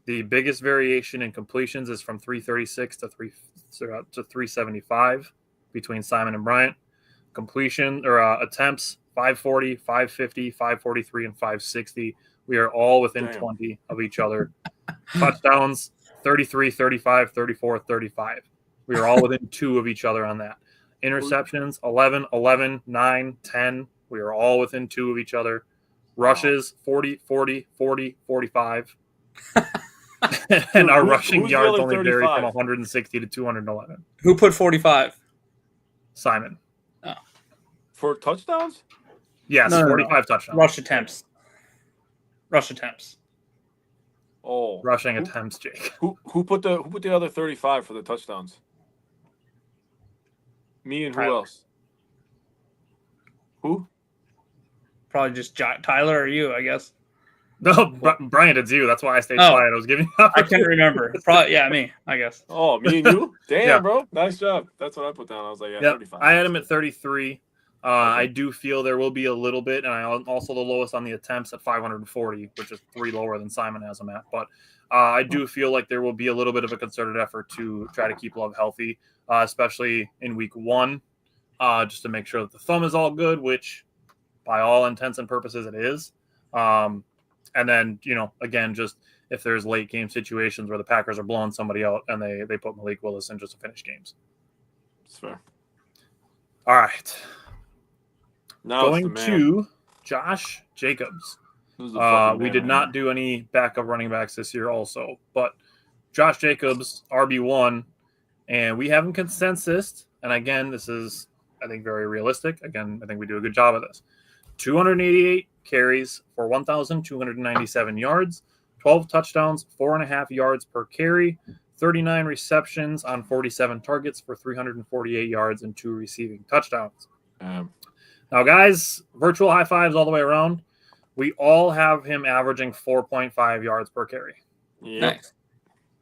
The biggest variation in completions is from 336 to 375 between Simon and Bryant. Completion or attempts, 540, 550, 543, and 560. We are all within 20 of each other. Touchdowns, 33, 35, 34, 35. We are all within 2 of each other on that. Interceptions, 11, 11, 9, 10. We are all within 2 of each other. Rushes, 40, 40, 40, 45. And our rushing yards only vary from 160 to 211. Who put 45? Simon. Oh. For touchdowns? Yes, No, 45 touchdowns. Rush attempts. Oh. Rushing attempts, Jake. Who put the other 35 for the touchdowns? Me and who else? Who? Probably just Tyler or you, I guess. No, Brian, it's you. That's why I stayed quiet. I was giving you I can't remember. Probably, me, I guess. Oh, me and you? Damn, bro. Nice job. That's what I put down. I was like, 35. I had him at 33. I do feel there will be a little bit, and I also the lowest on the attempts at 540, which is 3 lower than Simon has him at. But I do feel like there will be a little bit of a concerted effort to try to keep Love healthy, especially in week 1, just to make sure that the thumb is all good, which by all intents and purposes it is. And then, again, just if there's late game situations where the Packers are blowing somebody out and they put Malik Willis in just to finish games. That's fair. All right. Now going to Josh Jacobs. We did not do any backup running backs this year also, but Josh Jacobs, RB1, and we have him consensus. And again, this is, I think, very realistic. Again, I think we do a good job of this. 288 carries for 1,297 yards, 12 touchdowns, 4.5 yards per carry, 39 receptions on 47 targets for 348 yards and 2 receiving touchdowns. Now, guys, virtual high fives all the way around. We all have him averaging 4.5 yards per carry. Yeah. Nice.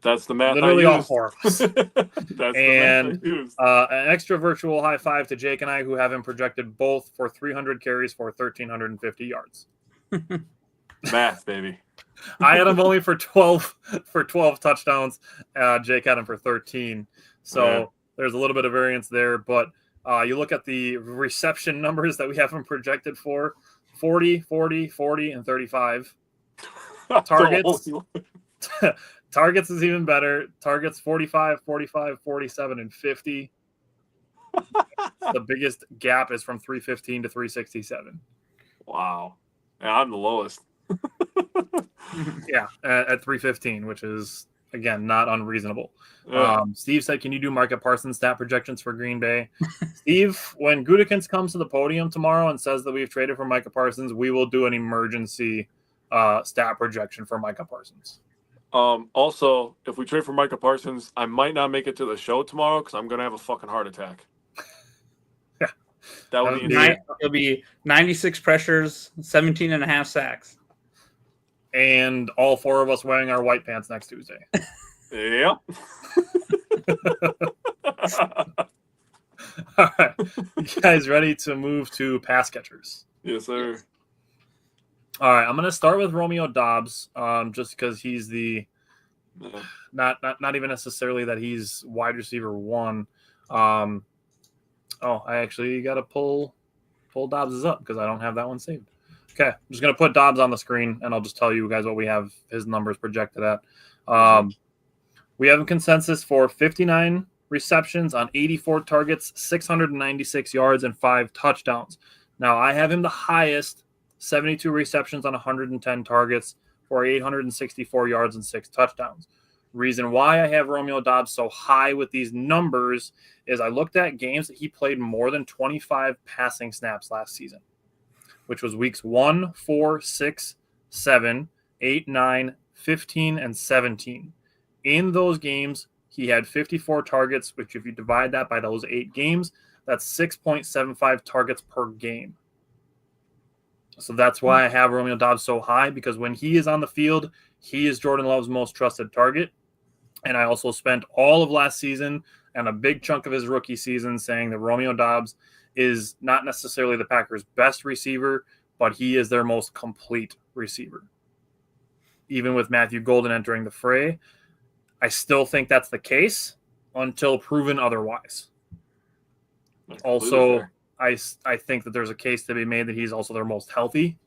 That's the math. Literally all 4 of us. That's and the math an extra virtual high five to Jake and I, who have him projected both for 300 carries for 1,350 yards. Math, baby. I had him only for 12 touchdowns. Jake had him for 13. So there's a little bit of variance there. But you look at the reception numbers that we have him projected for: 40, 40, 40, and 35. Targets. Targets is even better. Targets 45, 45, 47, and 50. The biggest gap is from 315 to 367. Wow. And I'm the lowest. At 315, which is, again, not unreasonable. Yeah. Steve said, can you do Micah Parsons stat projections for Green Bay? Steve, when Gutekunst comes to the podium tomorrow and says that we've traded for Micah Parsons, we will do an emergency stat projection for Micah Parsons. Also, if we trade for Micah Parsons, I might not make it to the show tomorrow because I'm going to have a fucking heart attack. Yeah. That would be It'll be 96 pressures, 17.5 sacks. And all 4 of us wearing our white pants next Tuesday. Yep. All right. You guys ready to move to pass catchers? Yes, sir. All right, I'm going to start with Romeo Doubs, just because he's the not even necessarily that he's wide receiver 1. I actually got to pull Dobbs up because I don't have that one saved. Okay, I'm just going to put Dobbs on the screen, and I'll just tell you guys what we have his numbers projected at. We have a consensus for 59 receptions on 84 targets, 696 yards, and 5 touchdowns. Now, I have him the highest, 72 receptions on 110 targets for 864 yards and 6 touchdowns. Reason why I have Romeo Doubs so high with these numbers is I looked at games that he played more than 25 passing snaps last season, which was weeks 1, 4, 6, 7, 8, 9, 15, and 17. In those games, he had 54 targets, which if you divide that by those 8 games, that's 6.75 targets per game. So that's why I have Romeo Doubs so high, because when he is on the field, he is Jordan Love's most trusted target. And I also spent all of last season and a big chunk of his rookie season saying that Romeo Doubs is not necessarily the Packers' best receiver, but he is their most complete receiver. Even with Matthew Golden entering the fray, I still think that's the case until proven otherwise. Also, I think that there's a case to be made that he's also their most healthy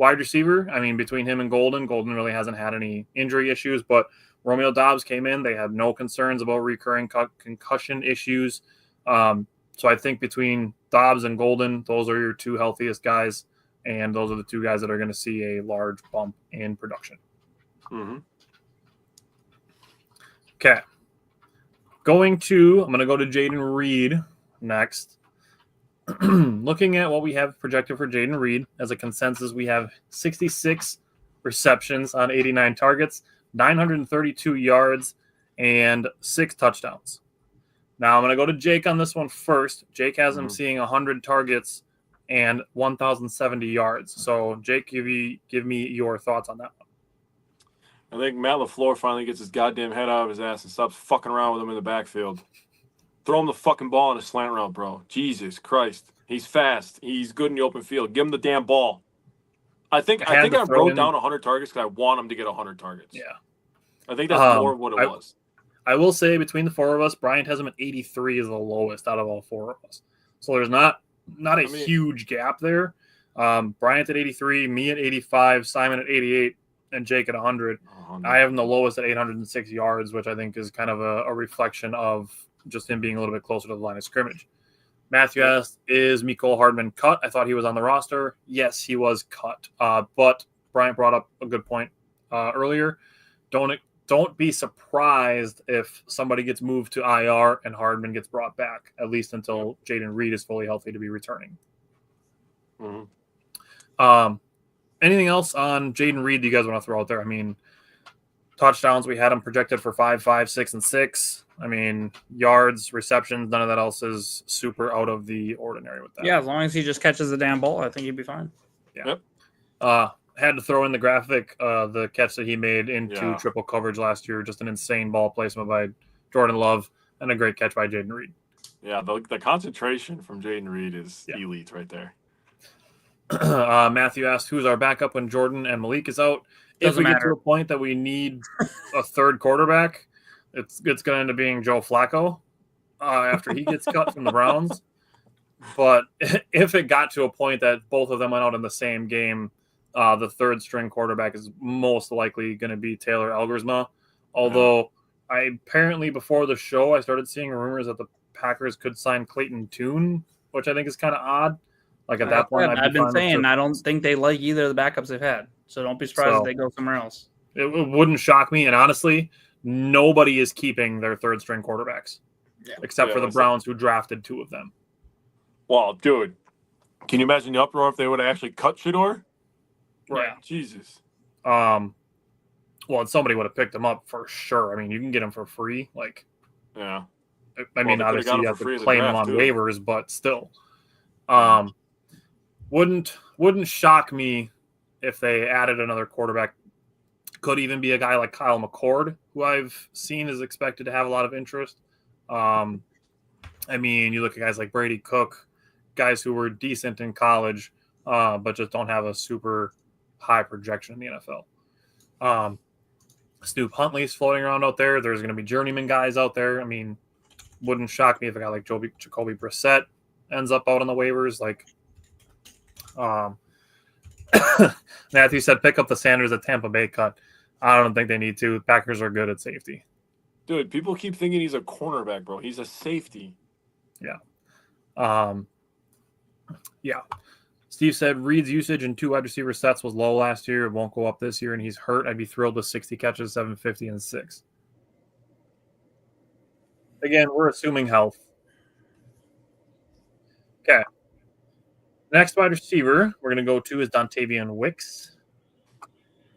Wide receiver, I mean, between him and Golden really hasn't had any injury issues, but Romeo Doubs came in. They had no concerns about recurring concussion issues. So I think between Doubs and Golden, those are your two healthiest guys, and those are the two guys that are going to see a large bump in production. Mm-hmm. Okay. I'm going to go to Jaden Reed next. Looking at what we have projected for Jaden Reed as a consensus, we have 66 receptions on 89 targets, 932 yards, and 6 touchdowns. Now I'm going to go to Jake on this one first. Jake has him seeing 100 targets and 1,070 yards. So, Jake, give me your thoughts on that one. I think Matt LaFleur finally gets his goddamn head out of his ass and stops fucking around with him in the backfield. Throw him the fucking ball in a slant route, bro. Jesus Christ. He's fast. He's good in the open field. Give him the damn ball. I think I wrote down 100 targets because I want him to get 100 targets. Yeah. I think that's more of what it was. I will say between the four of us, Bryant has him at 83 is the lowest out of all four of us. So there's not a huge gap there. Bryant at 83, me at 85, Simon at 88, and Jake at 100. I have him the lowest at 806 yards, which I think is kind of a reflection of just him being a little bit closer to the line of scrimmage. Matthew asked, is Mecole Hardman cut? I thought he was on the roster. Yes, he was cut. But Bryant brought up a good point earlier. Don't be surprised if somebody gets moved to IR and Hardman gets brought back, at least until Jaden Reed is fully healthy to be returning. Mm-hmm. Anything else on Jaden Reed you guys want to throw out there? I mean, touchdowns, we had him projected for 5, 5, 6, and 6. I mean, yards, receptions, none of that else is super out of the ordinary with that. Yeah, as long as he just catches the damn ball, I think he'd be fine. Yeah. Yep. Had to throw in the graphic, the catch that he made into triple coverage last year. Just an insane ball placement by Jordan Love and a great catch by Jaden Reed. Yeah, the concentration from Jaden Reed is elite right there. Matthew asked, who's our backup when Jordan and Malik is out? If we get to a point that we need a third quarterback, it's going to end up being Joe Flacco after he gets cut from the Browns. But if it got to a point that both of them went out in the same game, the third string quarterback is most likely going to be Taylor Elgersma. Although apparently before the show, I started seeing rumors that the Packers could sign Clayton Tune, which I think is kind of odd. Like at that point, I've been saying I don't think they like either of the backups they've had. So don't be surprised if they go somewhere else. It wouldn't shock me. And honestly, nobody is keeping their third string quarterbacks except for the Browns who drafted 2 of them. Well, dude, can you imagine the uproar if they would have actually cut Shedeur? Right. Yeah. Jesus. Well, and somebody would have picked him up for sure. I mean, you can get him for free. Like, yeah. I mean, obviously you have to claim him on waivers, but still. Wouldn't shock me if they added another quarterback. Could even be a guy like Kyle McCord, who I've seen is expected to have a lot of interest. I mean, you look at guys like Brady Cook, guys who were decent in college, but just don't have a super high projection in the NFL. Snoop Huntley's floating around out there. There's going to be journeyman guys out there. I mean, wouldn't shock me if a guy like Jacoby Brissett ends up out on the waivers. Like, Matthew said, pick up the Sanders at Tampa Bay cut. I don't think they need to. Packers are good at safety. Dude, people keep thinking he's a cornerback, bro. He's a safety. Yeah. Steve said Reed's usage in 2 wide receiver sets was low last year. It won't go up this year, and he's hurt. I'd be thrilled with 60 catches, 750, and 6. Again, we're assuming health. Okay. Next wide receiver we're going to go to is Dontavian Wicks.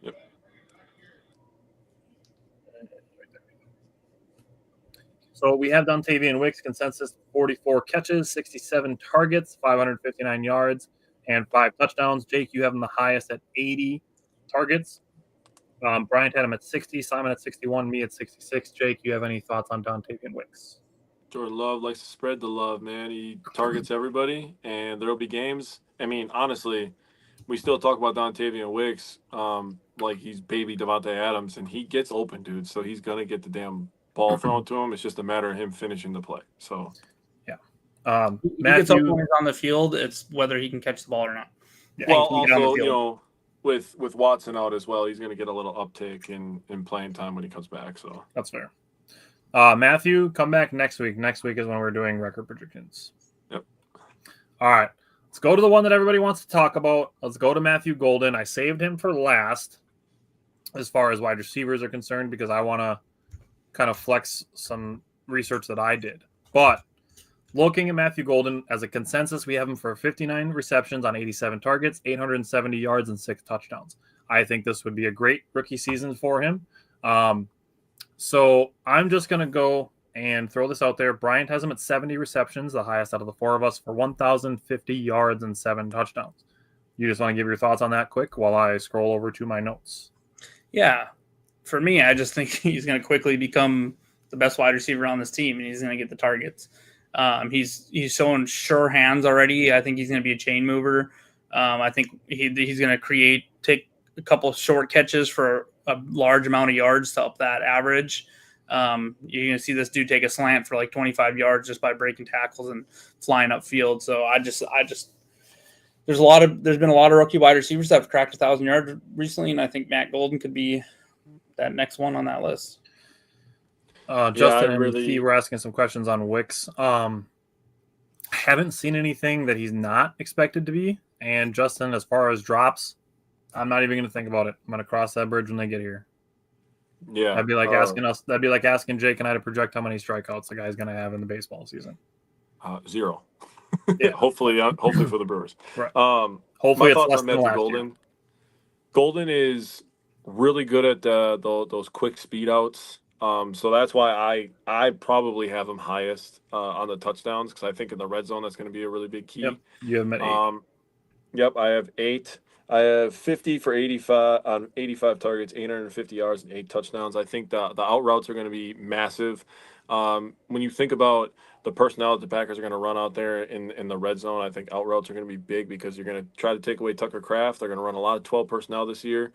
Yep. So we have Dontavian Wicks consensus 44 catches, 67 targets, 559 yards, and 5 touchdowns. Jake, you have him the highest at 80 targets. Bryant had him at 60, Simon at 61, me at 66. Jake, you have any thoughts on Dontavian Wicks? Jordan Love likes to spread the love, man. He targets everybody, and there'll be games. I mean, honestly, we still talk about Dontavian Wicks like he's baby Devontae Adams, and he gets open, dude. So he's going to get the damn ball thrown to him. It's just a matter of him finishing the play. So, yeah. He gets open when he's on the field. It's whether he can catch the ball or not. Yeah, well, also, with Watson out as well, he's going to get a little uptick in playing time when he comes back. So that's fair. Matthew, come back next week. Next week is when we're doing record predictions. Yep. All right. Let's go to the one that everybody wants to talk about. Let's go to Matthew Golden. I saved him for last as far as wide receivers are concerned because I want to kind of flex some research that I did. But looking at Matthew Golden, as a consensus, we have him for 59 receptions on 87 targets, 870 yards, and 6 touchdowns. I think this would be a great rookie season for him. So I'm just going to go and throw this out there. Bryant has him at 70 receptions, the highest out of the four of us, for 1,050 yards and 7 touchdowns. You just want to give your thoughts on that quick while I scroll over to my notes. Yeah. For me, I just think he's going to quickly become the best wide receiver on this team, and he's going to get the targets. He's shown sure hands already. I think he's going to be a chain mover. I think he's going to take a couple of short catches for a large amount of yards to up that average. You're going to see this dude take a slant for like 25 yards just by breaking tackles and flying upfield. So there's been a lot of rookie wide receivers that have cracked 1,000 yards recently, and I think Matt Golden could be that next one on that list. Justin and Fee were asking some questions on Wicks. I haven't seen anything that he's not expected to be. And Justin, as far as drops, I'm not even going to think about it. I'm going to cross that bridge when they get here. Yeah, that'd be like asking Jake and I to project how many strikeouts the guy's going to have in the baseball season. 0. Yeah, hopefully for the Brewers. Right. Hopefully, it's less than last Golden. year. Golden is really good at those quick speed outs. So that's why I probably have him highest on the touchdowns because I think in the red zone that's going to be a really big key. Yep. You have him at 8. Yep, I have 8. I have 50 for 85 on 85 targets, 850 yards, and 8 touchdowns. I think the out routes are going to be massive. When you think about the personnel that the Packers are going to run out there in the red zone, I think out routes are going to be big because you're going to try to take away Tucker Kraft. They're going to run a lot of 12 personnel this year.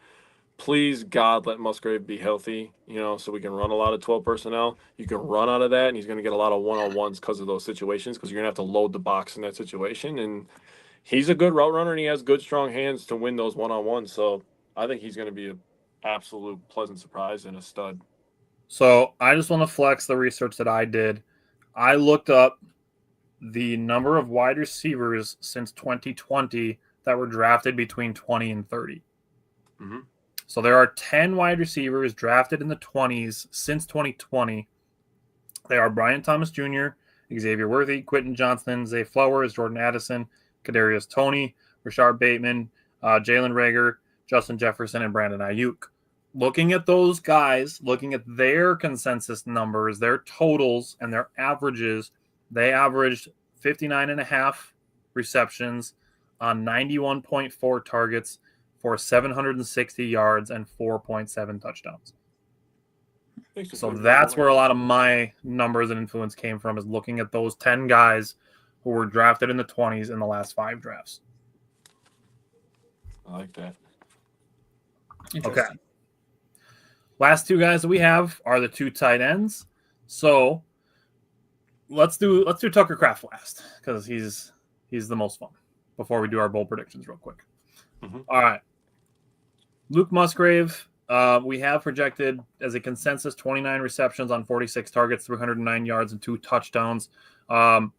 Please, God, let Musgrave be healthy, so we can run a lot of 12 personnel. You can run out of that, and he's going to get a lot of one-on-ones because of those situations because you're going to have to load the box in that situation. And he's a good route runner, and he has good, strong hands to win those one-on-ones. So I think he's going to be an absolute pleasant surprise and a stud. So I just want to flex the research that I did. I looked up the number of wide receivers since 2020 that were drafted between 20 and 30. Mm-hmm. So there are 10 wide receivers drafted in the 20s since 2020. They are Brian Thomas Jr., Xavier Worthy, Quentin Johnston, Zay Flowers, Jordan Addison, Kadarius Toney, Rashard Bateman, Jalen Reagor, Justin Jefferson, and Brandon Ayuk. Looking at those guys, looking at their consensus numbers, their totals, and their averages, they averaged 59.5 receptions on 91.4 targets for 760 yards and 4.7 touchdowns. So that's where a lot of my numbers and influence came from, is looking at those 10 guys who were drafted in the 20s in the last 5 drafts. I like that. Okay. Last 2 guys that we have are the 2 tight ends. So let's do Tucker Kraft last because he's the most fun before we do our bold predictions real quick. Mm-hmm. All right. Luke Musgrave, we have projected as a consensus 29 receptions on 46 targets, 309 yards, and 2 touchdowns. I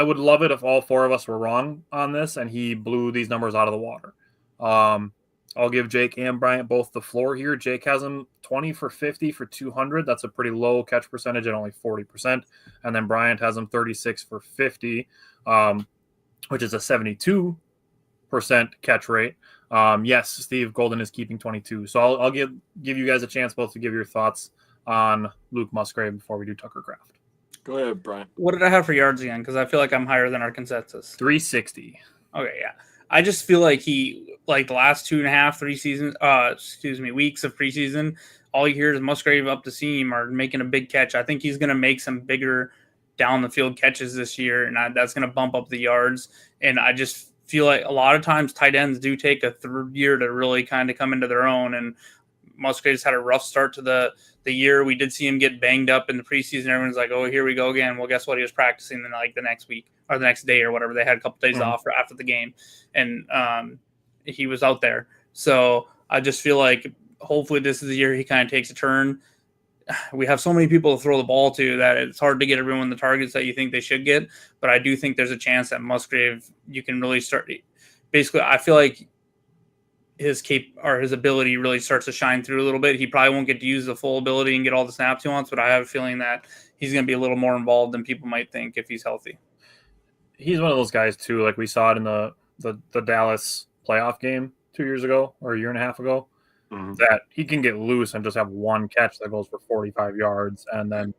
would love it if all 4 of us were wrong on this and he blew these numbers out of the water. I'll give Jake and Bryant both the floor here. Jake has him 20 for 50 for 200. That's a pretty low catch percentage at only 40%. And then Bryant has him 36 for 50, which is a 72% catch rate. Yes, Steve Golden is keeping 22. So I'll give you guys a chance both to give your thoughts on Luke Musgrave before we do Tucker Kraft. Go ahead, Brian. What did I have for yards again? Because I feel like I'm higher than our consensus. 360. Okay, yeah. I just feel like the last 2.5, 3 weeks of preseason, all you hear is Musgrave up the seam or making a big catch. I think he's going to make some bigger down the field catches this year, and that's going to bump up the yards. And I just feel like a lot of times tight ends do take a third year to really kind of come into their own. And Musgrave's had a rough start to the year. We did see him get banged up in the preseason. Everyone's like, oh, here we go again. Well, guess what? He was practicing the next week or the next day or whatever. They had a couple days off after the game, and he was out there. So I just feel like hopefully this is the year he kind of takes a turn. We have so many people to throw the ball to that it's hard to get everyone the targets that you think they should get. But I do think there's a chance that Musgrave, you can really start. Basically, I feel like his ability really starts to shine through a little bit. He probably won't get to use the full ability and get all the snaps he wants, but I have a feeling that he's going to be a little more involved than people might think if he's healthy. He's one of those guys too. Like we saw it in the Dallas playoff game 2 years ago or a year and a half ago, that he can get loose and just have one catch that goes for 45 yards, and then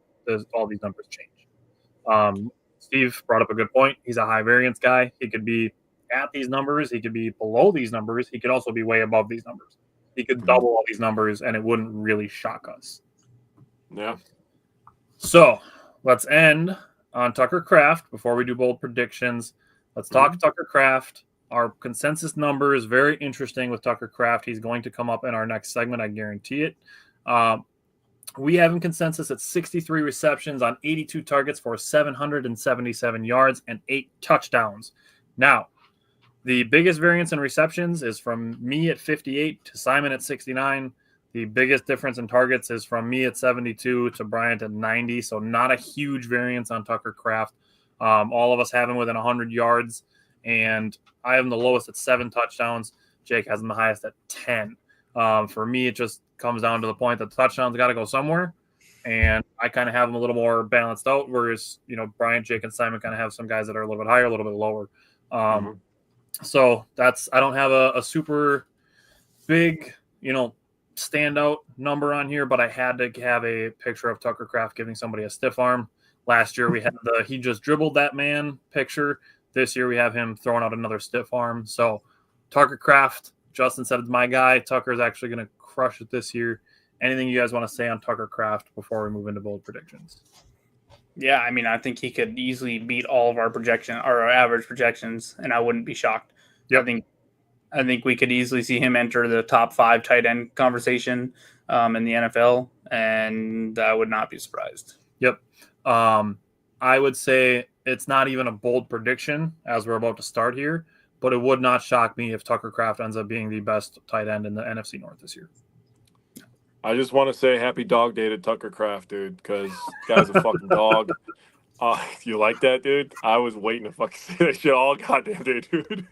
all these numbers change. Steve brought up a good point. He's a high variance guy. He could be at these numbers. He could be below these numbers. He could also be way above these numbers. He could double all these numbers, and it wouldn't really shock us. Yeah. So let's end on Tucker Kraft before we do bold predictions. Let's talk Tucker Kraft. Our consensus number is very interesting with Tucker Kraft. He's going to come up in our next segment. I guarantee it. We have in consensus at 63 receptions on 82 targets for 777 yards and 8 touchdowns. Now, the biggest variance in receptions is from me at 58 to Simon at 69. The biggest difference in targets is from me at 72 to Bryant at 90. So not a huge variance on Tucker Kraft. All of us have him within 100 yards. And I have him the lowest at 7 touchdowns. Jake has him the highest at 10. For me, it just comes down to the point that the touchdowns got to go somewhere. And I kind of have them a little more balanced out. Whereas, Bryant, Jake, and Simon kind of have some guys that are a little bit higher, a little bit lower. So I don't have a super big, standout number on here, but I had to have a picture of Tucker Kraft giving somebody a stiff arm. Last year we had he just dribbled that man picture. This year we have him throwing out another stiff arm. So Tucker Kraft, Justin said it's my guy. Tucker's actually going to crush it this year. Anything you guys want to say on Tucker Kraft before we move into bold predictions? Yeah, I mean, I think he could easily beat all of our average projections, and I wouldn't be shocked. Yep. I think we could easily see him enter the top 5 tight end conversation in the NFL, and I would not be surprised. Yep. I would say it's not even a bold prediction as we're about to start here, but it would not shock me if Tucker Kraft ends up being the best tight end in the NFC North this year. I just want to say happy dog day to Tucker Kraft, dude, because guy's a fucking dog. You like that, dude? I was waiting to fucking say that shit all goddamn day, dude.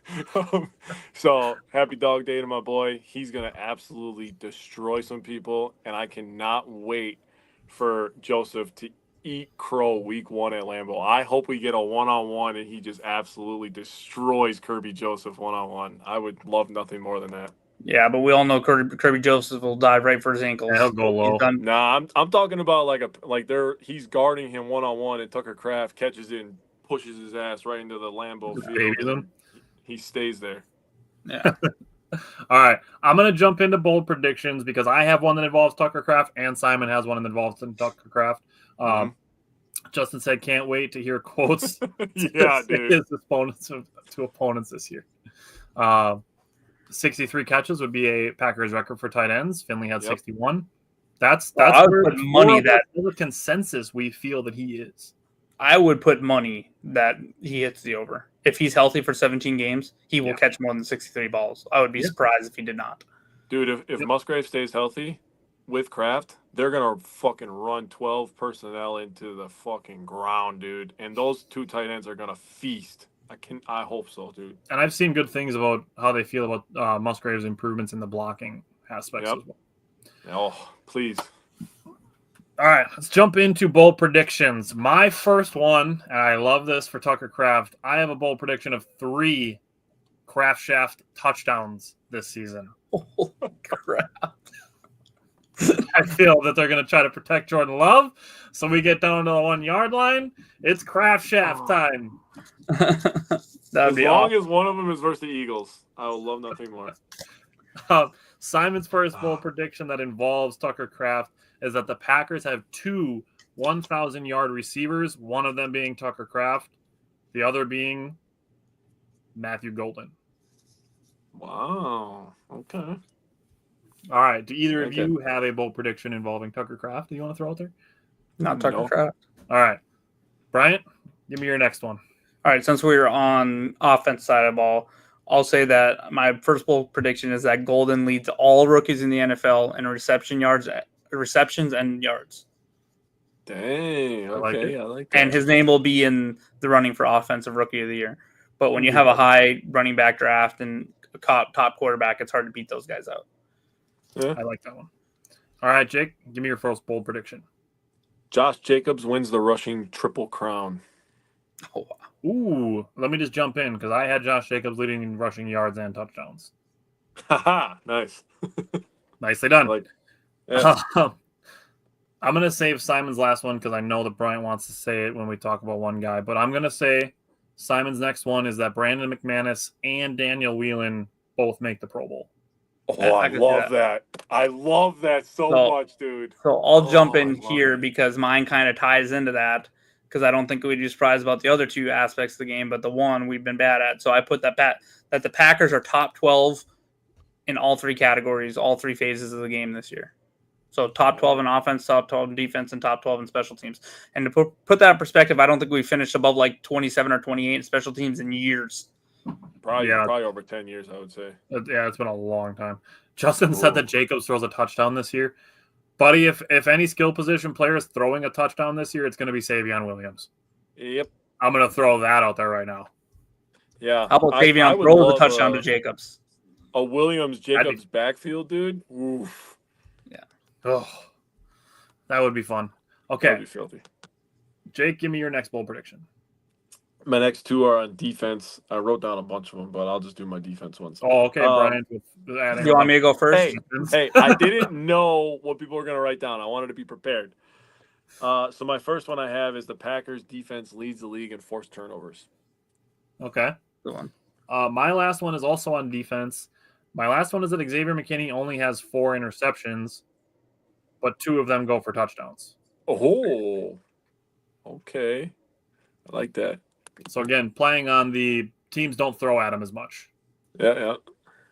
So happy dog day to my boy. He's going to absolutely destroy some people, and I cannot wait for Joseph to eat crow week 1 at Lambeau. I hope we get a one-on-one and he just absolutely destroys Kirby Joseph one-on-one. I would love nothing more than that. Yeah, but we all know Kirby Joseph will dive right for his ankles. Yeah, he'll go low. Nah, I'm talking about he's guarding him one-on-one and Tucker Kraft catches it and pushes his ass right into the Lambeau field. He stays there. Yeah. All right, I'm going to jump into bold predictions because I have one that involves Tucker Kraft and Simon has one that involves Tucker Kraft. Justin said, can't wait to hear quotes yeah, dude. His opponents to opponents this year. 63 catches would be a Packers record for tight ends. Finley had 61. That's where money that the consensus we feel that he is. I would put money that he hits the over. If he's healthy for 17 games, he will catch more than 63 balls. I would be surprised if he did not. Dude, if Musgrave stays healthy with Kraft, they're going to fucking run 12 personnel into the fucking ground, dude. And those 2 tight ends are going to feast. I hope so, dude. And I've seen good things about how they feel about Musgrave's improvements in the blocking aspects as well. Oh, please. All right, let's jump into bold predictions. My first one, and I love this for Tucker Kraft, I have a bold prediction of 3 Kraft Shaft touchdowns this season. Holy crap. I feel that they're going to try to protect Jordan Love, so we get down to the 1-yard line. It's Kraft Shaft time. As long as one of them is versus the Eagles, I will love nothing more. Simon's first bold prediction that involves Tucker Kraft is that the Packers have 2 1,000-yard receivers, one of them being Tucker Kraft, the other being Matthew Golden. Wow. Okay. All right. Do either of you have a bold prediction involving Tucker Kraft that you want to throw out there? Not Tucker Kraft. All right. Bryant, give me your next one. All right. Since we were on offense side of the ball, I'll say that my first bold prediction is that Golden leads all rookies in the NFL in receptions and yards. Dang. Okay, I like that. And his name will be in the running for Offensive Rookie of the Year. But when you have a high running back draft and a top quarterback, it's hard to beat those guys out. Yeah. I like that one. All right, Jake, give me your first bold prediction. Josh Jacobs wins the rushing triple crown. Oh, wow. Ooh, let me just jump in because I had Josh Jacobs leading in rushing yards and touchdowns. Haha, nice. Nicely done. Yeah. I'm going to save Simon's last one because I know that Bryant wants to say it when we talk about one guy. But I'm going to say Simon's next one is that Brandon McManus and Daniel Whelan both make the Pro Bowl. Oh, I love that. I love that so much, dude. So I'll jump in here because mine kind of ties into that because I don't think we'd be surprised about the other two aspects of the game, but the one we've been bad at. So I put that the Packers are top 12 in all three categories, all three phases of the game this year. So top 12 in offense, top 12 in defense, and top 12 in special teams. And to put that in perspective, I don't think we finished above like 27 or 28 in special teams in years. Probably over 10 years, I would say. Yeah, it's been a long time. Justin said that Jacobs throws a touchdown this year. Buddy, if any skill position player is throwing a touchdown this year, it's going to be Savion Williams. Yep. I'm going to throw that out there right now. Yeah. How about Savion throw the touchdown to Jacobs? A Williams-Jacobs backfield, dude? Oof. Yeah. Oh, that would be fun. Okay. That would be filthy. Jake, give me your next bold prediction. My next two are on defense. I wrote down a bunch of them, but I'll just do my defense ones. Oh, okay, Brian. You want me to go first? Hey, I didn't know what people were going to write down. I wanted to be prepared. So my first one I have is the Packers defense leads the league in forced turnovers. Okay. Good one. My last one is also on defense. My last one is that Xavier McKinney only has 4 interceptions, but 2 of them go for touchdowns. Oh, okay. I like that. So, again, playing on the teams don't throw at him as much. Yeah.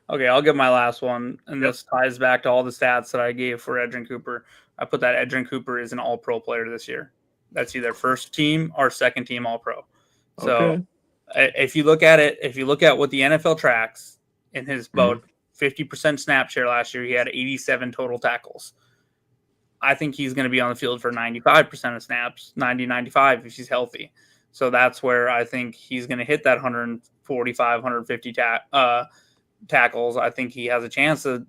Okay, I'll give my last one, and this ties back to all the stats that I gave for Edgerrin Cooper. I put that Edgerrin Cooper is an all-pro player this year. That's either first team or second team all-pro. So if you look at what the NFL tracks in his about 50% snap share last year, he had 87 total tackles. I think he's going to be on the field for 95% of snaps, 95 if he's healthy. So that's where I think he's going to hit that 145, 150 tackles. I think he has a chance to.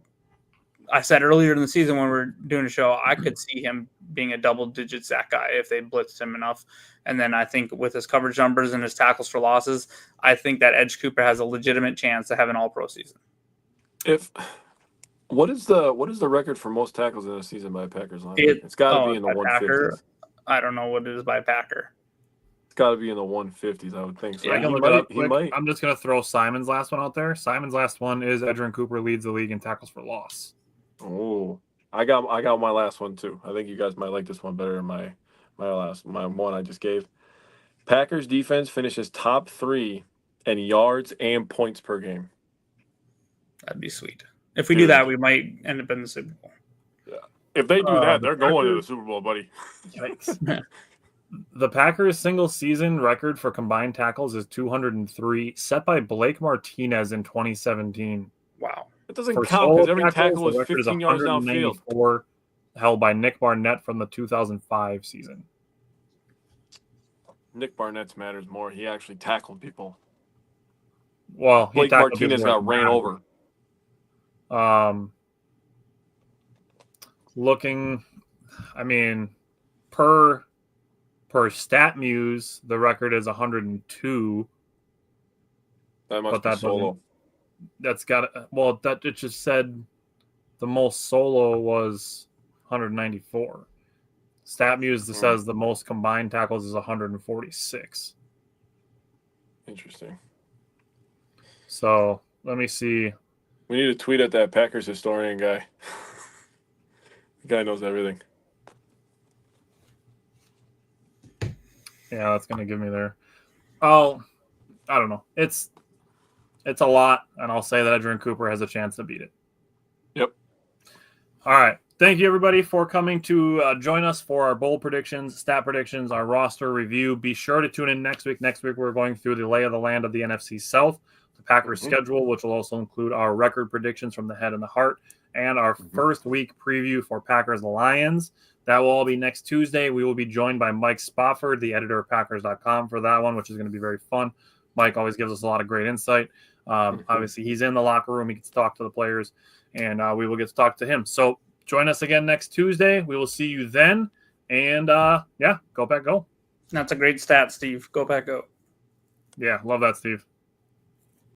I said earlier in the season when we were doing a show, I could see him being a double-digit sack guy if they blitzed him enough. And then I think with his coverage numbers and his tackles for losses, I think that Edge Cooper has a legitimate chance to have an all-pro season. What is the record for most tackles in a season by a Packers line? It's got to be in the 150s. I don't know what it is by Packer. It's got to be in the 150s, I would think. So yeah, he might. I'm just going to throw Simon's last one out there. Simon's last one is Edgerrin Cooper leads the league in tackles for loss. Oh, I got my last one too. I think you guys might like this one better than my one I just gave. Packers defense finishes top 3 in yards and points per game. That'd be sweet. If we do that, we might end up in the Super Bowl. Yeah. If they do that, they're going to the Super Bowl, buddy. Yikes. The Packers' single-season record for combined tackles is 203, set by Blake Martinez in 2017. Wow. It doesn't count because every tackle was 15 yards downfield. Held by Nick Barnett from the 2005 season. Nick Barnett's matters more. He actually tackled people. Well, Blake Martinez got ran over. Looking, I mean, per StatMuse, the record is 102. That must be solo. That's got that it just said the most solo was 194. StatMuse says the most combined tackles is 146. Interesting. So let me see. We need to tweet at that Packers historian guy. The guy knows everything. Yeah, that's gonna give me there. Oh, I don't know. It's a lot, and I'll say that Edgerrin Cooper has a chance to beat it. Yep. All right. Thank you, everybody, for coming to join us for our bold predictions, stat predictions, our roster review. Be sure to tune in next week. Next week, we're going through the lay of the land of the NFC South. The Packers schedule, which will also include our record predictions from the head and the heart, and our first week preview for Packers Lions. That will all be next Tuesday. We will be joined by Mike Spofford, the editor of Packers.com, for that one, which is going to be very fun. Mike always gives us a lot of great insight. Obviously, he's in the locker room. He gets to talk to the players, and we will get to talk to him. So join us again next Tuesday. We will see you then. And, go Pack Go. That's a great stat, Steve. Go Pack Go. Yeah, love that, Steve.